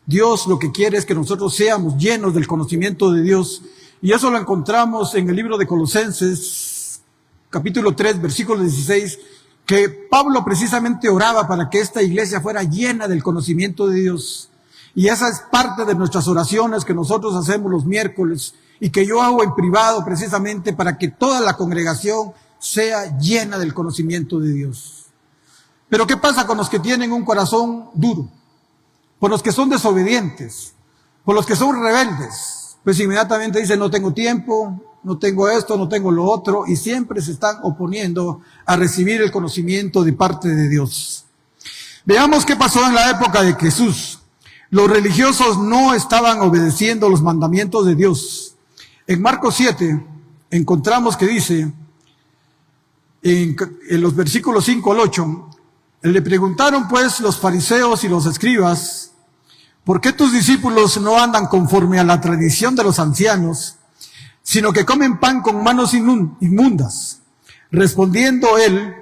Dios lo que quiere es que nosotros seamos llenos del conocimiento de Dios. Y eso lo encontramos en el libro de Colosenses, capítulo 3, versículo 16, que Pablo precisamente oraba para que esta iglesia fuera llena del conocimiento de Dios. Y esa es parte de nuestras oraciones que nosotros hacemos los miércoles y que yo hago en privado precisamente para que toda la congregación sea llena del conocimiento de Dios. Pero ¿qué pasa con los que tienen un corazón duro? Por los que son desobedientes, por los que son rebeldes. Pues inmediatamente dicen: no tengo tiempo, no tengo esto, no tengo lo otro, y siempre se están oponiendo a recibir el conocimiento de parte de Dios. Veamos qué pasó en la época de Jesús. Los religiosos no estaban obedeciendo los mandamientos de Dios. En Marcos 7 encontramos que dice, en los versículos 5 al 8, le preguntaron pues los fariseos y los escribas: ¿por qué tus discípulos no andan conforme a la tradición de los ancianos, sino que comen pan con manos inmundas? Respondiendo él,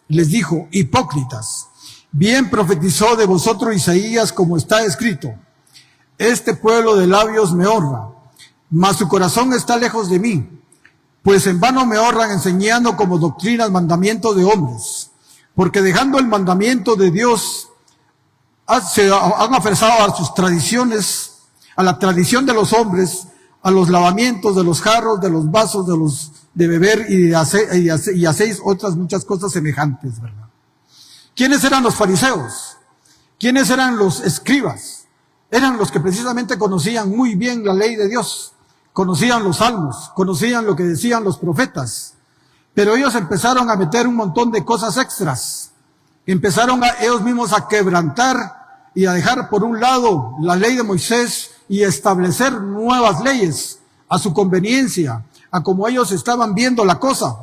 les dijo: hipócritas, bien profetizó de vosotros Isaías, como está escrito: este pueblo de labios me honra, mas su corazón está lejos de mí, pues en vano me honran enseñando como doctrinas mandamientos de hombres, porque dejando el mandamiento de Dios, se han aferrado a sus tradiciones, a la tradición de los hombres, a los lavamientos de los jarros, de los vasos, de beber y hacéis otras muchas cosas semejantes, ¿verdad? ¿Quiénes eran los fariseos? ¿Quiénes eran los escribas? Eran los que precisamente conocían muy bien la ley de Dios, conocían los salmos, conocían lo que decían los profetas, pero ellos empezaron a meter un montón de cosas extras. Empezaron ellos mismos a quebrantar y a dejar por un lado la ley de Moisés y establecer nuevas leyes a su conveniencia, a como ellos estaban viendo la cosa.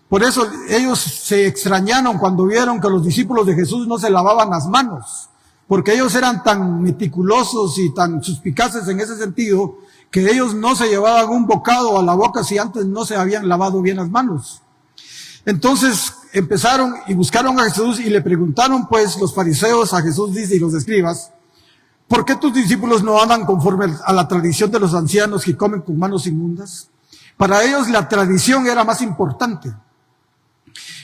Por eso ellos se extrañaron cuando vieron que los discípulos de Jesús no se lavaban las manos, porque ellos eran tan meticulosos y tan suspicaces en ese sentido, que ellos no se llevaban un bocado a la boca si antes no se habían lavado bien las manos. Entonces, empezaron y buscaron a Jesús y le preguntaron pues los fariseos a Jesús, dice, y los escribas, ¿por qué tus discípulos no andan conforme a la tradición de los ancianos que comen con manos inmundas? Para ellos la tradición era más importante.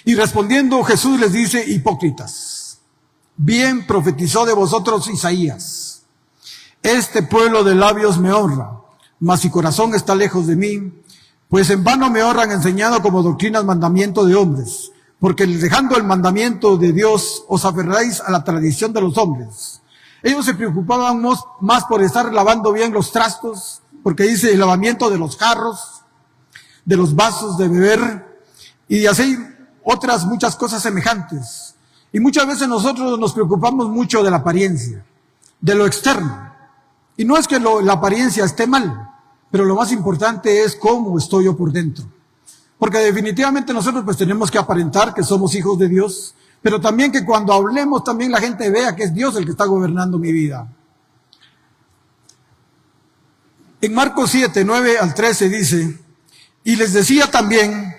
Y respondiendo Jesús les dice, hipócritas, bien profetizó de vosotros Isaías. Este pueblo de labios me honra, mas su corazón está lejos de mí, pues en vano me honran enseñando como doctrinas mandamiento de hombres, porque dejando el mandamiento de Dios os aferráis a la tradición de los hombres. Ellos se preocupaban más por estar lavando bien los trastos, porque dice el lavamiento de los jarros, de los vasos de beber, y así otras muchas cosas semejantes. Y muchas veces nosotros nos preocupamos mucho de la apariencia, de lo externo. Y no es que la apariencia esté mal, pero lo más importante es cómo estoy yo por dentro. Porque definitivamente nosotros pues tenemos que aparentar que somos hijos de Dios, pero también que cuando hablemos también la gente vea que es Dios el que está gobernando mi vida. En Marcos 7, 9 al 13 dice, y les decía también,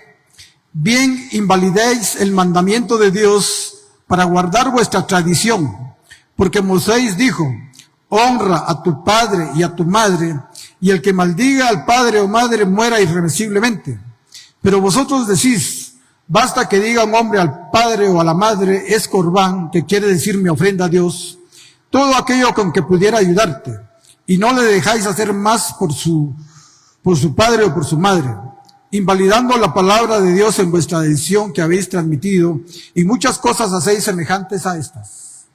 bien invalidéis el mandamiento de Dios para guardar vuestra tradición, porque Moisés dijo, honra a tu padre y a tu madre, y el que maldiga al padre o madre muera irremisiblemente. Pero vosotros decís, basta que diga un hombre al padre o a la madre, es corbán, que quiere decir mi ofrenda a Dios, todo aquello con que pudiera ayudarte, y no le dejáis hacer más por su padre o por su madre, invalidando la palabra de Dios en vuestra decisión que habéis transmitido, y muchas cosas hacéis semejantes a estas.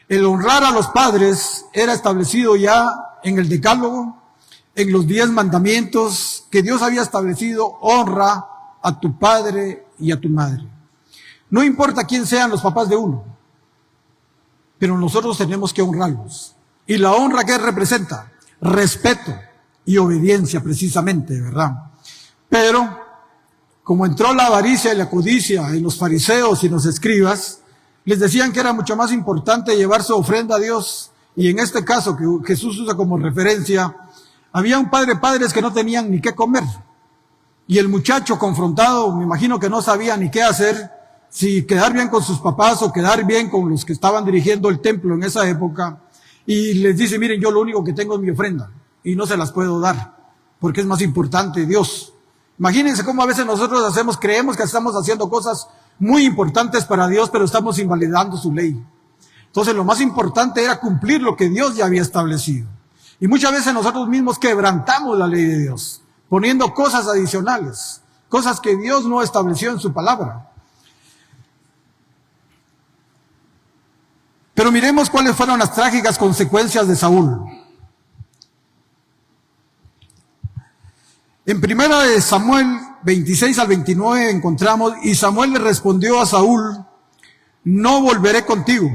El honrar a los padres era establecido ya en el Decálogo, en los 10 mandamientos que Dios había establecido, honra a tu padre y a tu madre. No importa quién sean los papás de uno, pero nosotros tenemos que honrarlos. Y la honra, ¿qué representa? Respeto y obediencia precisamente, ¿verdad? Pero, como entró la avaricia y la codicia en los fariseos y los escribas, les decían que era mucho más importante llevar su ofrenda a Dios. Y en este caso, que Jesús usa como referencia, había un padres que no tenían ni qué comer. Y el muchacho confrontado, me imagino que no sabía ni qué hacer, si quedar bien con sus papás o quedar bien con los que estaban dirigiendo el templo en esa época. Y les dice, miren, yo lo único que tengo es mi ofrenda y no se las puedo dar, porque es más importante Dios. Imagínense cómo a veces nosotros creemos que estamos haciendo cosas muy importantes para Dios, pero estamos invalidando su ley. Entonces lo más importante era cumplir lo que Dios ya había establecido. Y muchas veces nosotros mismos quebrantamos la ley de Dios, poniendo cosas adicionales, cosas que Dios no estableció en su palabra. Pero miremos cuáles fueron las trágicas consecuencias de Saúl. En 1 de Samuel 26 al 29 encontramos, y Samuel le respondió a Saúl, no volveré contigo,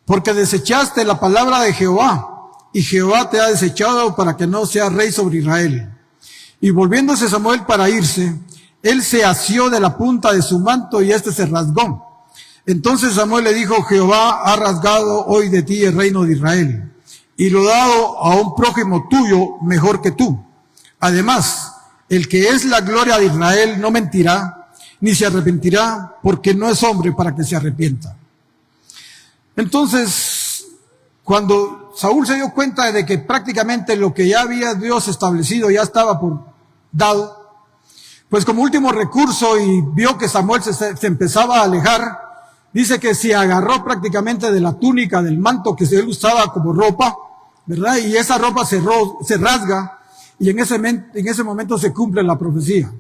porque desechaste la palabra de Jehová, y Jehová te ha desechado para que no seas rey sobre Israel. Y volviéndose Samuel para irse, él se asió de la punta de su manto y éste se rasgó. Entonces Samuel le dijo, Jehová ha rasgado hoy de ti el reino de Israel, y lo ha dado a un prójimo tuyo mejor que tú. Además, el que es la gloria de Israel no mentirá, ni se arrepentirá, porque no es hombre para que se arrepienta. Entonces, cuando Saúl se dio cuenta de que prácticamente lo que ya había Dios establecido ya estaba dado, pues como último recurso, y vio que Samuel se empezaba a alejar, dice que se agarró prácticamente de la túnica, del manto que él usaba como ropa, ¿verdad? Y esa ropa se rasga, y en ese momento se cumple la profecía.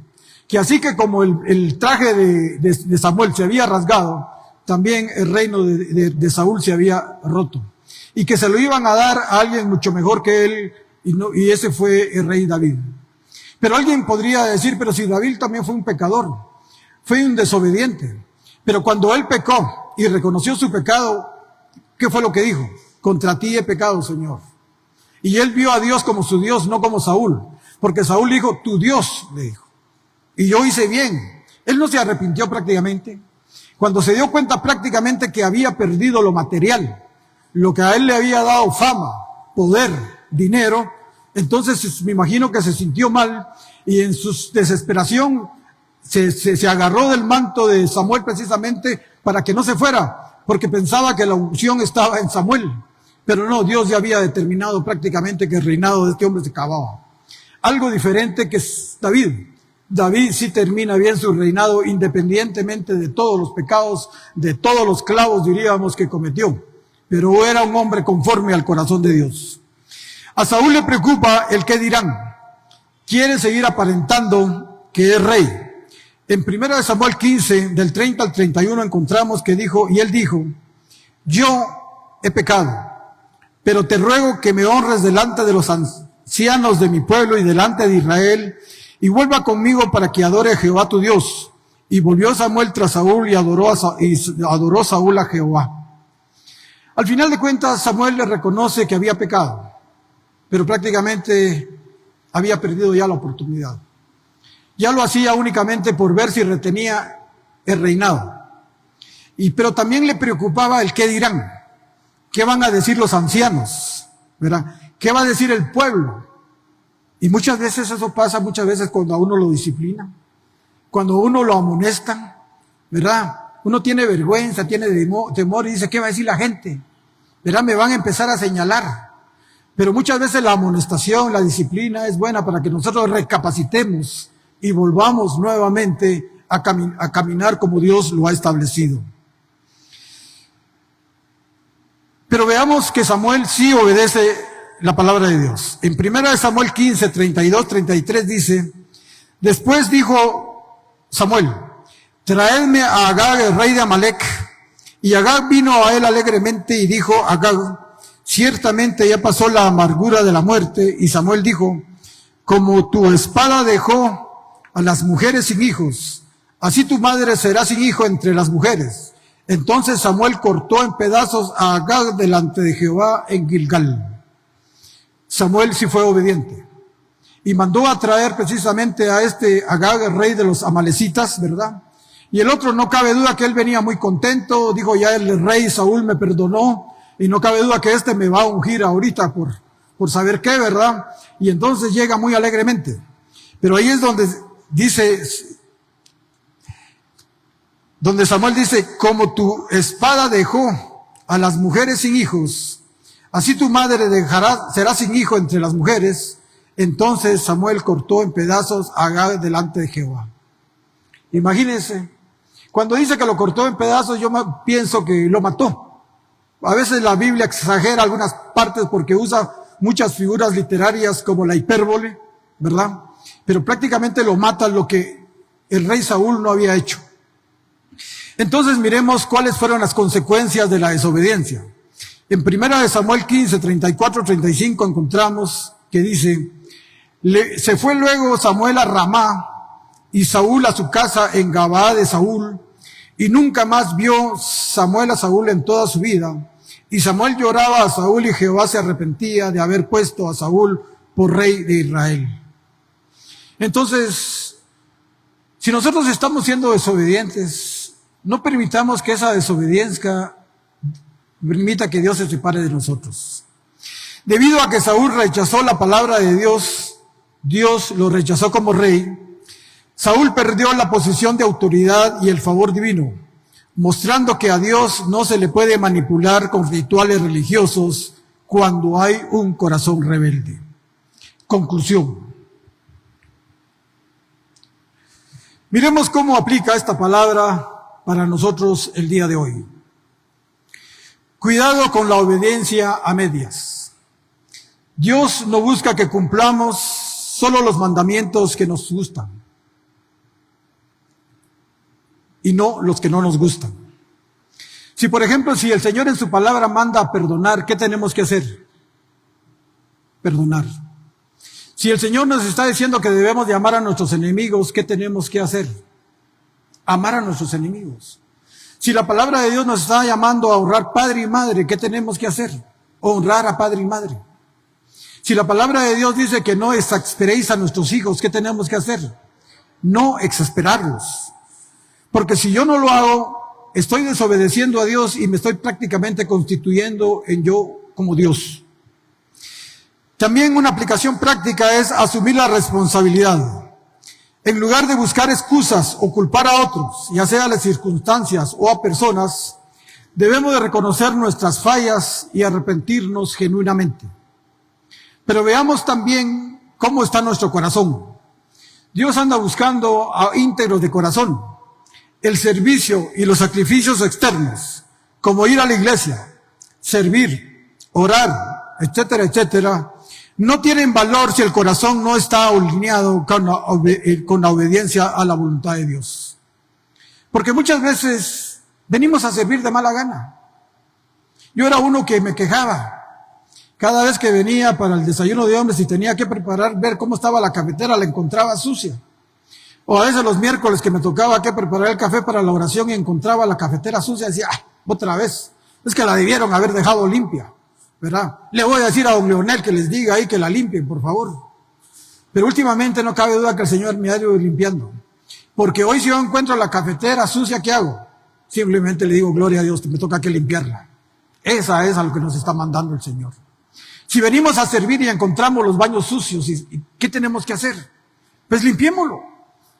Que así que como el traje de Samuel se había rasgado, también el reino de Saúl se había roto. Y que se lo iban a dar a alguien mucho mejor que él, y ese fue el rey David. Pero alguien podría decir, pero si David también fue un pecador, fue un desobediente. Pero cuando él pecó y reconoció su pecado, ¿qué fue lo que dijo? Contra ti he pecado, Señor. Y él vio a Dios como su Dios, no como Saúl. Porque Saúl dijo, tu Dios, le dijo. Y yo hice bien. Él no se arrepintió prácticamente. Cuando se dio cuenta prácticamente que había perdido lo material, lo que a él le había dado fama, poder, dinero, entonces me imagino que se sintió mal y en su desesperación se agarró del manto de Samuel precisamente para que no se fuera, porque pensaba que la unción estaba en Samuel. Pero no, Dios ya había determinado prácticamente que el reinado de este hombre se acababa. Algo diferente que es David. David sí termina bien su reinado independientemente de todos los pecados, de todos los clavos, diríamos, que cometió. Pero era un hombre conforme al corazón de Dios. A Saúl le preocupa el qué dirán. Quiere seguir aparentando que es rey. En 1 Samuel 15, del 30 al 31, encontramos que dijo, y él dijo, yo he pecado, pero te ruego que me honres delante de los ancianos de mi pueblo y delante de Israel, y vuelva conmigo para que adore a Jehová tu Dios. Y volvió Samuel tras Saúl y adoró Saúl a Jehová. Al final de cuentas, Samuel le reconoce que había pecado, pero prácticamente había perdido ya la oportunidad. Ya lo hacía únicamente por ver si retenía el reinado. Pero también le preocupaba el qué dirán. ¿Qué van a decir los ancianos? ¿Verdad? ¿Qué va a decir el pueblo? Y muchas veces eso pasa, muchas veces cuando a uno lo disciplina, cuando a uno lo amonestan, ¿verdad? Uno tiene vergüenza, tiene temor y dice, ¿qué va a decir la gente? ¿Verdad? Me van a empezar a señalar. Pero muchas veces la amonestación, la disciplina es buena para que nosotros recapacitemos y volvamos nuevamente a caminar como Dios lo ha establecido. Pero veamos que Samuel sí obedece la palabra de Dios. En 1 Samuel 15, 32, 33 dice, después dijo Samuel, traedme a Agag, el rey de Amalec. Y Agag vino a él alegremente y dijo a Agag, ciertamente ya pasó la amargura de la muerte. Y Samuel dijo, como tu espada dejó a las mujeres sin hijos, así tu madre será sin hijo entre las mujeres. Entonces Samuel cortó en pedazos a Agag delante de Jehová en Gilgal. Samuel sí fue obediente y mandó a traer precisamente a este Agag, el rey de los amalecitas, ¿verdad? Y el otro, no cabe duda que él venía muy contento, dijo, ya el rey Saúl me perdonó, y no cabe duda que este me va a ungir ahorita por saber qué, ¿verdad? Y entonces llega muy alegremente. Pero ahí es donde dice, donde Samuel dice, como tu espada dejó a las mujeres sin hijos, así tu madre será sin hijo entre las mujeres. Entonces Samuel cortó en pedazos a Agag delante de Jehová. Imagínense, cuando dice que lo cortó en pedazos, yo pienso que lo mató. A veces la Biblia exagera algunas partes porque usa muchas figuras literarias como la hipérbole, ¿verdad? Pero prácticamente lo mata, lo que el rey Saúl no había hecho. Entonces miremos cuáles fueron las consecuencias de la desobediencia. En 1 Samuel 15, 34, 35 encontramos que dice, se fue luego Samuel a Ramá y Saúl a su casa en Gabaa de Saúl, y nunca más vio Samuel a Saúl en toda su vida. Y Samuel lloraba a Saúl y Jehová se arrepentía de haber puesto a Saúl por rey de Israel. Entonces, si nosotros estamos siendo desobedientes, no permitamos que esa desobediencia permita que Dios se separe de nosotros. Debido a que Saúl rechazó la palabra de Dios, Dios lo rechazó como rey. Saúl perdió la posición de autoridad y el favor divino, mostrando que a Dios no se le puede manipular con rituales religiosos cuando hay un corazón rebelde. Conclusión. Miremos cómo aplica esta palabra para nosotros el día de hoy. Cuidado con la obediencia a medias. Dios no busca que cumplamos solo los mandamientos que nos gustan y no los que no nos gustan. Si, por ejemplo, si el Señor en su palabra manda a perdonar, ¿qué tenemos que hacer? Perdonar. Si el Señor nos está diciendo que debemos de amar a nuestros enemigos, ¿qué tenemos que hacer? Amar a nuestros enemigos. Si la palabra de Dios nos está llamando a honrar padre y madre, ¿qué tenemos que hacer? Honrar a padre y madre. Si la palabra de Dios dice que no exasperéis a nuestros hijos, ¿qué tenemos que hacer? No exasperarlos. Porque si yo no lo hago, estoy desobedeciendo a Dios y me estoy prácticamente constituyendo en yo como Dios. También una aplicación práctica es asumir la responsabilidad. En lugar de buscar excusas o culpar a otros, ya sea a las circunstancias o a personas, debemos de reconocer nuestras fallas y arrepentirnos genuinamente. Pero veamos también cómo está nuestro corazón. Dios anda buscando a íntegros de corazón. El servicio y los sacrificios externos, como ir a la iglesia, servir, orar, etcétera, etcétera, no tienen valor si el corazón no está alineado con la obediencia a la voluntad de Dios. Porque muchas veces venimos a servir de mala gana. Yo era uno que me quejaba. Cada vez que venía para el desayuno de hombres y tenía que preparar, ver cómo estaba la cafetera, la encontraba sucia. O a veces los miércoles que me tocaba que preparar el café para la oración y encontraba la cafetera sucia, decía, otra vez, es que la debieron haber dejado limpia, ¿verdad? Le voy a decir a don Leonel que les diga ahí que la limpien, por favor. Pero últimamente no cabe duda que el Señor me ha ido limpiando. Porque hoy si yo encuentro la cafetera sucia, ¿qué hago? Simplemente le digo, gloria a Dios, me toca que limpiarla. Esa es a lo que nos está mandando el Señor. Si venimos a servir y encontramos los baños sucios, ¿qué tenemos que hacer? Pues limpiémoslo.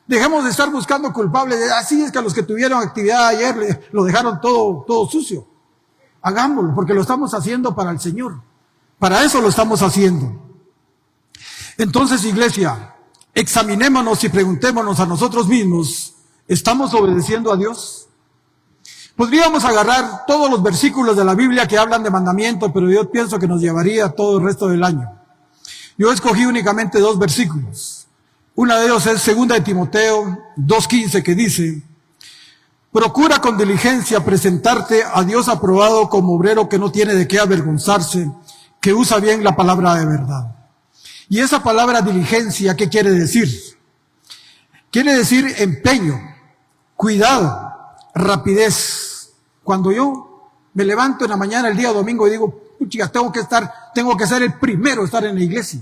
Dejemos de estar buscando culpables. Así es que a los que tuvieron actividad ayer lo dejaron todo sucio. Hagámoslo, porque lo estamos haciendo para el Señor. Para eso lo estamos haciendo. Entonces, iglesia, examinémonos y preguntémonos a nosotros mismos, ¿estamos obedeciendo a Dios? Podríamos agarrar todos los versículos de la Biblia que hablan de mandamiento, pero yo pienso que nos llevaría todo el resto del año. Yo escogí únicamente 2 versículos. Uno de ellos es 2 de Timoteo 2:15, que dice, procura con diligencia presentarte a Dios aprobado como obrero que no tiene de qué avergonzarse, que usa bien la palabra de verdad. Y esa palabra diligencia, ¿qué quiere decir? Quiere decir empeño, cuidado, rapidez. Cuando yo me levanto en la mañana el día domingo y digo, puchica, tengo que ser el primero a estar en la iglesia.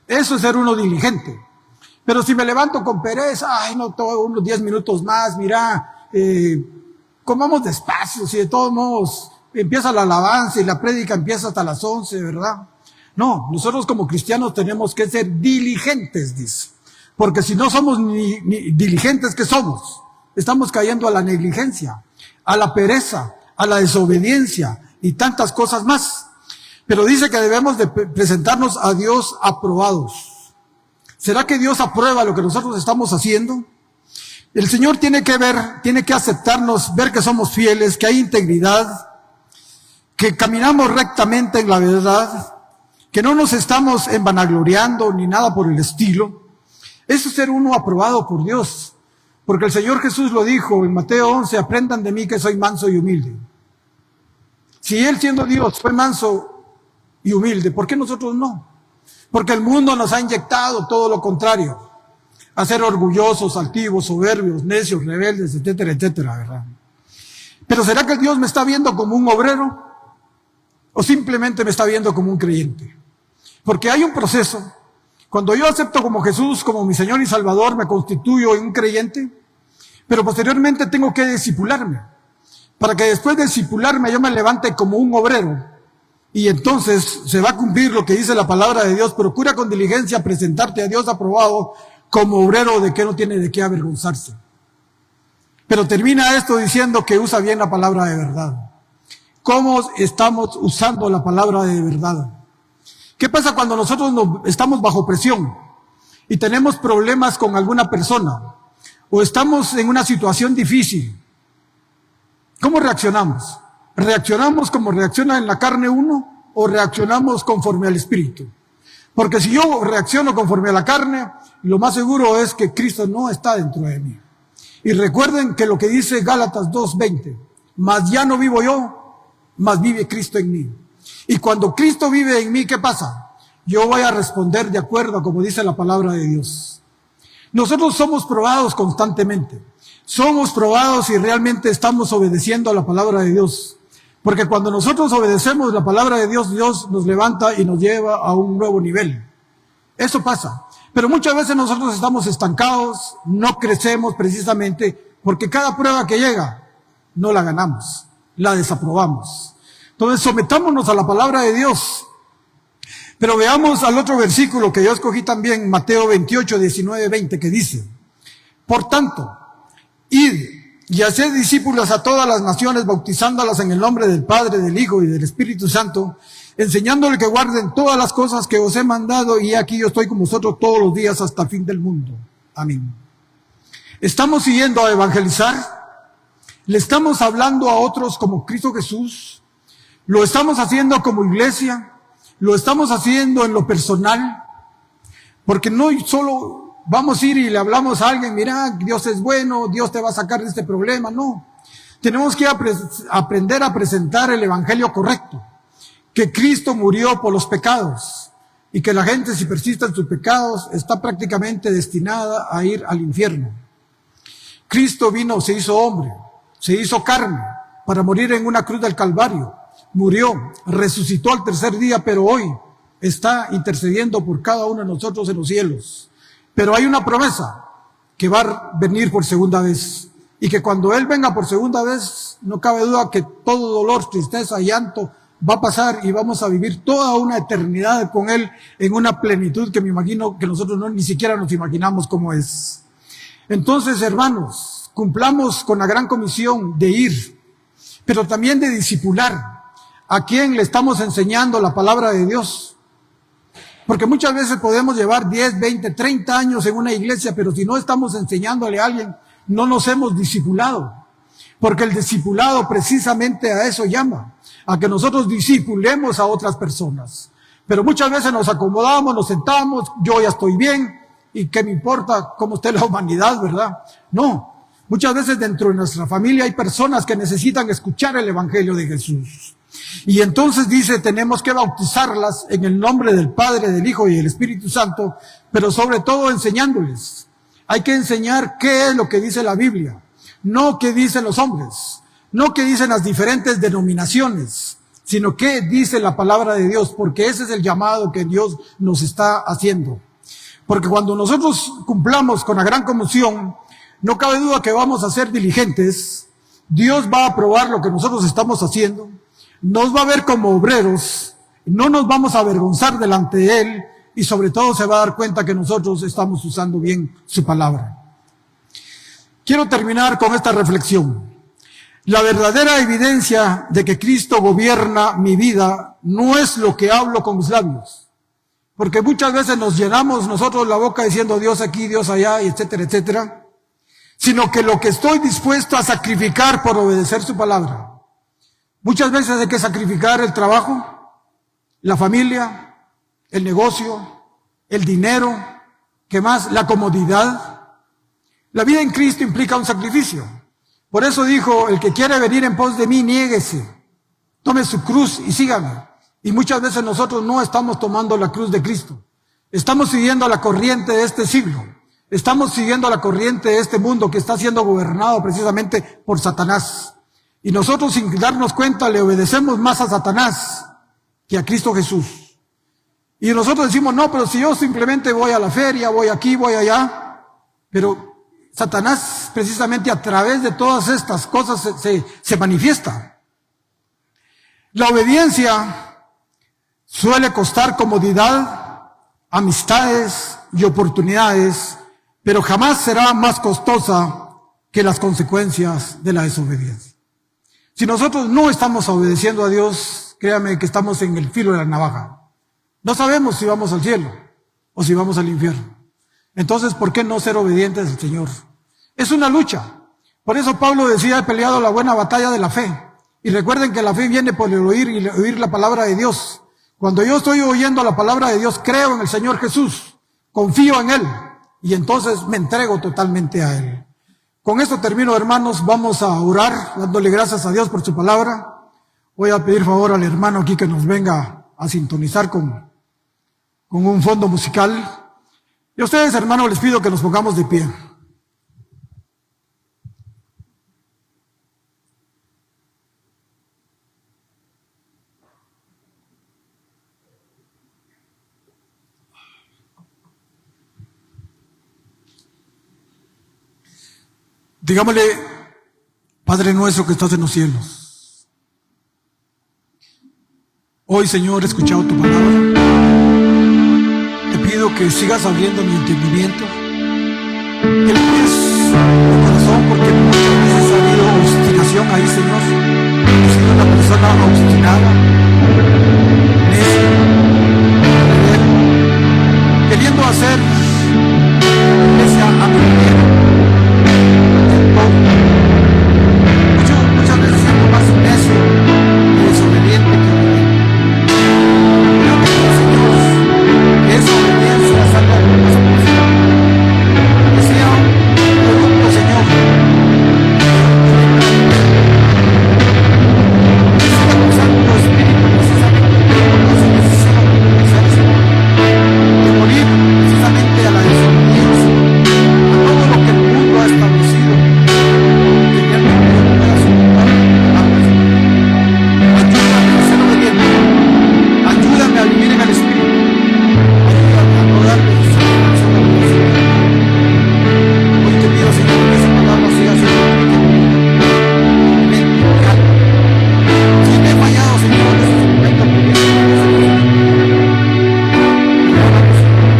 Eso es ser uno diligente. Pero si me levanto con pereza, no, todo unos 10 minutos más, mira, comamos despacio, si de todos modos empieza la alabanza y la prédica empieza hasta las 11, ¿verdad? No, nosotros como cristianos tenemos que ser diligentes, dice. Porque si no somos ni diligentes, ¿qué somos? Estamos cayendo a la negligencia, a la pereza, a la desobediencia y tantas cosas más. Pero dice que debemos de presentarnos a Dios aprobados. ¿Será que Dios aprueba lo que nosotros estamos haciendo? El Señor tiene que aceptarnos, ver que somos fieles, que hay integridad, que caminamos rectamente en la verdad, que no nos estamos envanagloriando ni nada por el estilo. Eso es ser uno aprobado por Dios. Porque el Señor Jesús lo dijo en Mateo 11, aprendan de mí que soy manso y humilde. Si Él siendo Dios fue manso y humilde, ¿por qué nosotros no? Porque el mundo nos ha inyectado todo lo contrario. A ser orgullosos, altivos, soberbios, necios, rebeldes, etcétera, etcétera, ¿verdad? Pero ¿será que Dios me está viendo como un obrero? ¿O simplemente me está viendo como un creyente? Porque hay un proceso. Cuando yo acepto como Jesús, como mi Señor y Salvador, me constituyo en un creyente, pero posteriormente tengo que discipularme, para que después de discipularme yo me levante como un obrero, y entonces se va a cumplir lo que dice la palabra de Dios, procura con diligencia presentarte a Dios aprobado como obrero de que no tiene de qué avergonzarse. Pero termina esto diciendo que usa bien la palabra de verdad. ¿Cómo estamos usando la palabra de verdad? ¿Qué pasa cuando nosotros estamos bajo presión y tenemos problemas con alguna persona o estamos en una situación difícil? ¿Cómo reaccionamos? ¿Reaccionamos como reacciona en la carne uno o reaccionamos conforme al Espíritu? Porque si yo reacciono conforme a la carne, lo más seguro es que Cristo no está dentro de mí. Y recuerden que lo que dice Gálatas 2:20, mas ya no vivo yo, mas vive Cristo en mí. Y cuando Cristo vive en mí, ¿qué pasa? Yo voy a responder de acuerdo a como dice la palabra de Dios. Nosotros somos probados constantemente. Somos probados si realmente estamos obedeciendo a la palabra de Dios. Porque cuando nosotros obedecemos la palabra de Dios, Dios nos levanta y nos lleva a un nuevo nivel. Eso pasa. Pero muchas veces nosotros estamos estancados, no crecemos precisamente porque cada prueba que llega, no la ganamos, la desaprobamos. Entonces sometámonos a la palabra de Dios. Pero veamos al otro versículo que yo escogí también, Mateo 28, 19, 20, que dice, Por tanto, id y haced discípulos a todas las naciones, bautizándolas en el nombre del Padre, del Hijo y del Espíritu Santo, enseñándoles que guarden todas las cosas que os he mandado, y aquí yo estoy con vosotros todos los días hasta el fin del mundo. Amén. ¿Estamos siguiendo a evangelizar? ¿Le estamos hablando a otros como Cristo Jesús? ¿Lo estamos haciendo como iglesia? ¿Lo estamos haciendo en lo personal? Porque no solo vamos a ir y le hablamos a alguien, mira, Dios es bueno, Dios te va a sacar de este problema. No, tenemos que aprender a presentar el evangelio correcto, que Cristo murió por los pecados y que la gente, si persiste en sus pecados, está prácticamente destinada a ir al infierno. Cristo vino, se hizo hombre, se hizo carne para morir en una cruz del Calvario, murió, resucitó al tercer día, pero hoy está intercediendo por cada uno de nosotros en los cielos. Pero hay una promesa, que va a venir por segunda vez, y que cuando Él venga por segunda vez, no cabe duda que todo dolor, tristeza, llanto va a pasar, y vamos a vivir toda una eternidad con Él en una plenitud que me imagino que nosotros ni siquiera nos imaginamos cómo es. Entonces, hermanos, cumplamos con la gran comisión de ir, pero también de discipular a quien le estamos enseñando la palabra de Dios. Porque muchas veces podemos llevar 10, 20, 30 años en una iglesia, pero si no estamos enseñándole a alguien, no nos hemos discipulado. Porque el discipulado precisamente a eso llama, a que nosotros discipulemos a otras personas. Pero muchas veces nos acomodamos, nos sentamos, yo ya estoy bien, y qué me importa cómo esté la humanidad, ¿verdad? No, muchas veces dentro de nuestra familia hay personas que necesitan escuchar el evangelio de Jesús. Y entonces dice, tenemos que bautizarlas en el nombre del Padre, del Hijo y del Espíritu Santo, pero sobre todo enseñándoles. Hay que enseñar qué es lo que dice la Biblia, no qué dicen los hombres, no qué dicen las diferentes denominaciones, sino qué dice la palabra de Dios, porque ese es el llamado que Dios nos está haciendo. Porque cuando nosotros cumplamos con la gran comisión, no cabe duda que vamos a ser diligentes. Dios va a aprobar lo que nosotros estamos haciendo. Nos va a ver como obreros, no nos vamos a avergonzar delante de Él, y sobre todo se va a dar cuenta que nosotros estamos usando bien su palabra. Quiero terminar con esta reflexión. La verdadera evidencia de que Cristo gobierna mi vida no es lo que hablo con mis labios, porque muchas veces nos llenamos nosotros la boca diciendo Dios aquí, Dios allá, y etcétera, etcétera, sino que lo que estoy dispuesto a sacrificar por obedecer su palabra. Muchas veces hay que sacrificar el trabajo, la familia, el negocio, el dinero, ¿qué más? La comodidad. La vida en Cristo implica un sacrificio. Por eso dijo, el que quiere venir en pos de mí, niéguese, tome su cruz y sígame. Y muchas veces nosotros no estamos tomando la cruz de Cristo. Estamos siguiendo la corriente de este siglo. Estamos siguiendo la corriente de este mundo que está siendo gobernado precisamente por Satanás. Y nosotros, sin darnos cuenta, le obedecemos más a Satanás que a Cristo Jesús. Y nosotros decimos, no, pero si yo simplemente voy a la feria, voy aquí, voy allá. Pero Satanás, precisamente a través de todas estas cosas, se manifiesta. La obediencia suele costar comodidad, amistades y oportunidades, pero jamás será más costosa que las consecuencias de la desobediencia. Si nosotros no estamos obedeciendo a Dios, créame que estamos en el filo de la navaja. No sabemos si vamos al cielo o si vamos al infierno. Entonces, ¿por qué no ser obedientes al Señor? Es una lucha. Por eso Pablo decía, he peleado la buena batalla de la fe. Y recuerden que la fe viene por el oír y oír la palabra de Dios. Cuando yo estoy oyendo la palabra de Dios, creo en el Señor Jesús, confío en Él y entonces me entrego totalmente a Él. Con esto termino, hermanos. Vamos a orar dándole gracias a Dios por su palabra. Voy a pedir favor al hermano aquí que nos venga a sintonizar con un fondo musical. Y a ustedes, hermanos, les pido que nos pongamos de pie. Digámosle, Padre nuestro que estás en los cielos. Hoy, Señor, he escuchado tu palabra. Te pido que sigas abriendo mi entendimiento, que le des tu corazón, porque muchas veces ha habido obstinación ahí, Señor. He sido una persona obstinada, necia, rebelde, queriendo hacer iglesia a mi manera. Muchas veces siendo más necio y desobediente que obediente. Pero Señor, que esa obediencia salga de nuestra persona, que sea un producto, Señor, que sea tu Santo Espíritu precisamente hace necesario de morir precisamente a la desobediencia, a todo lo que el mundo ha establecido, que realmente yo pueda soportar la palabra, Señor. Ayúdame a ser obediente, ayúdame a vivir en el Espíritu, ayúdame a no darle distracción a mi Señor. Hoy te pido, Señor, que esa palabra siga siendo rica en mi mente, en mi alma. Si me he fallado, Señor, en esos momentos, te pido, Señor, perdóname, Señor,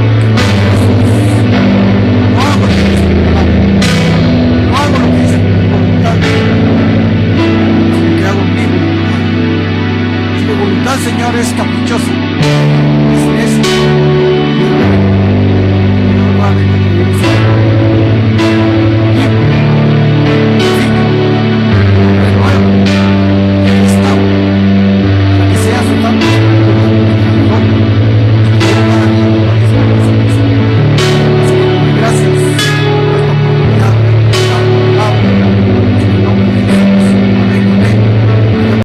no hago lo que dice tu palabra, no hago lo que dice tu voluntad, sino que hago mi voluntad. Y mi voluntad, Señor, es caprichosa.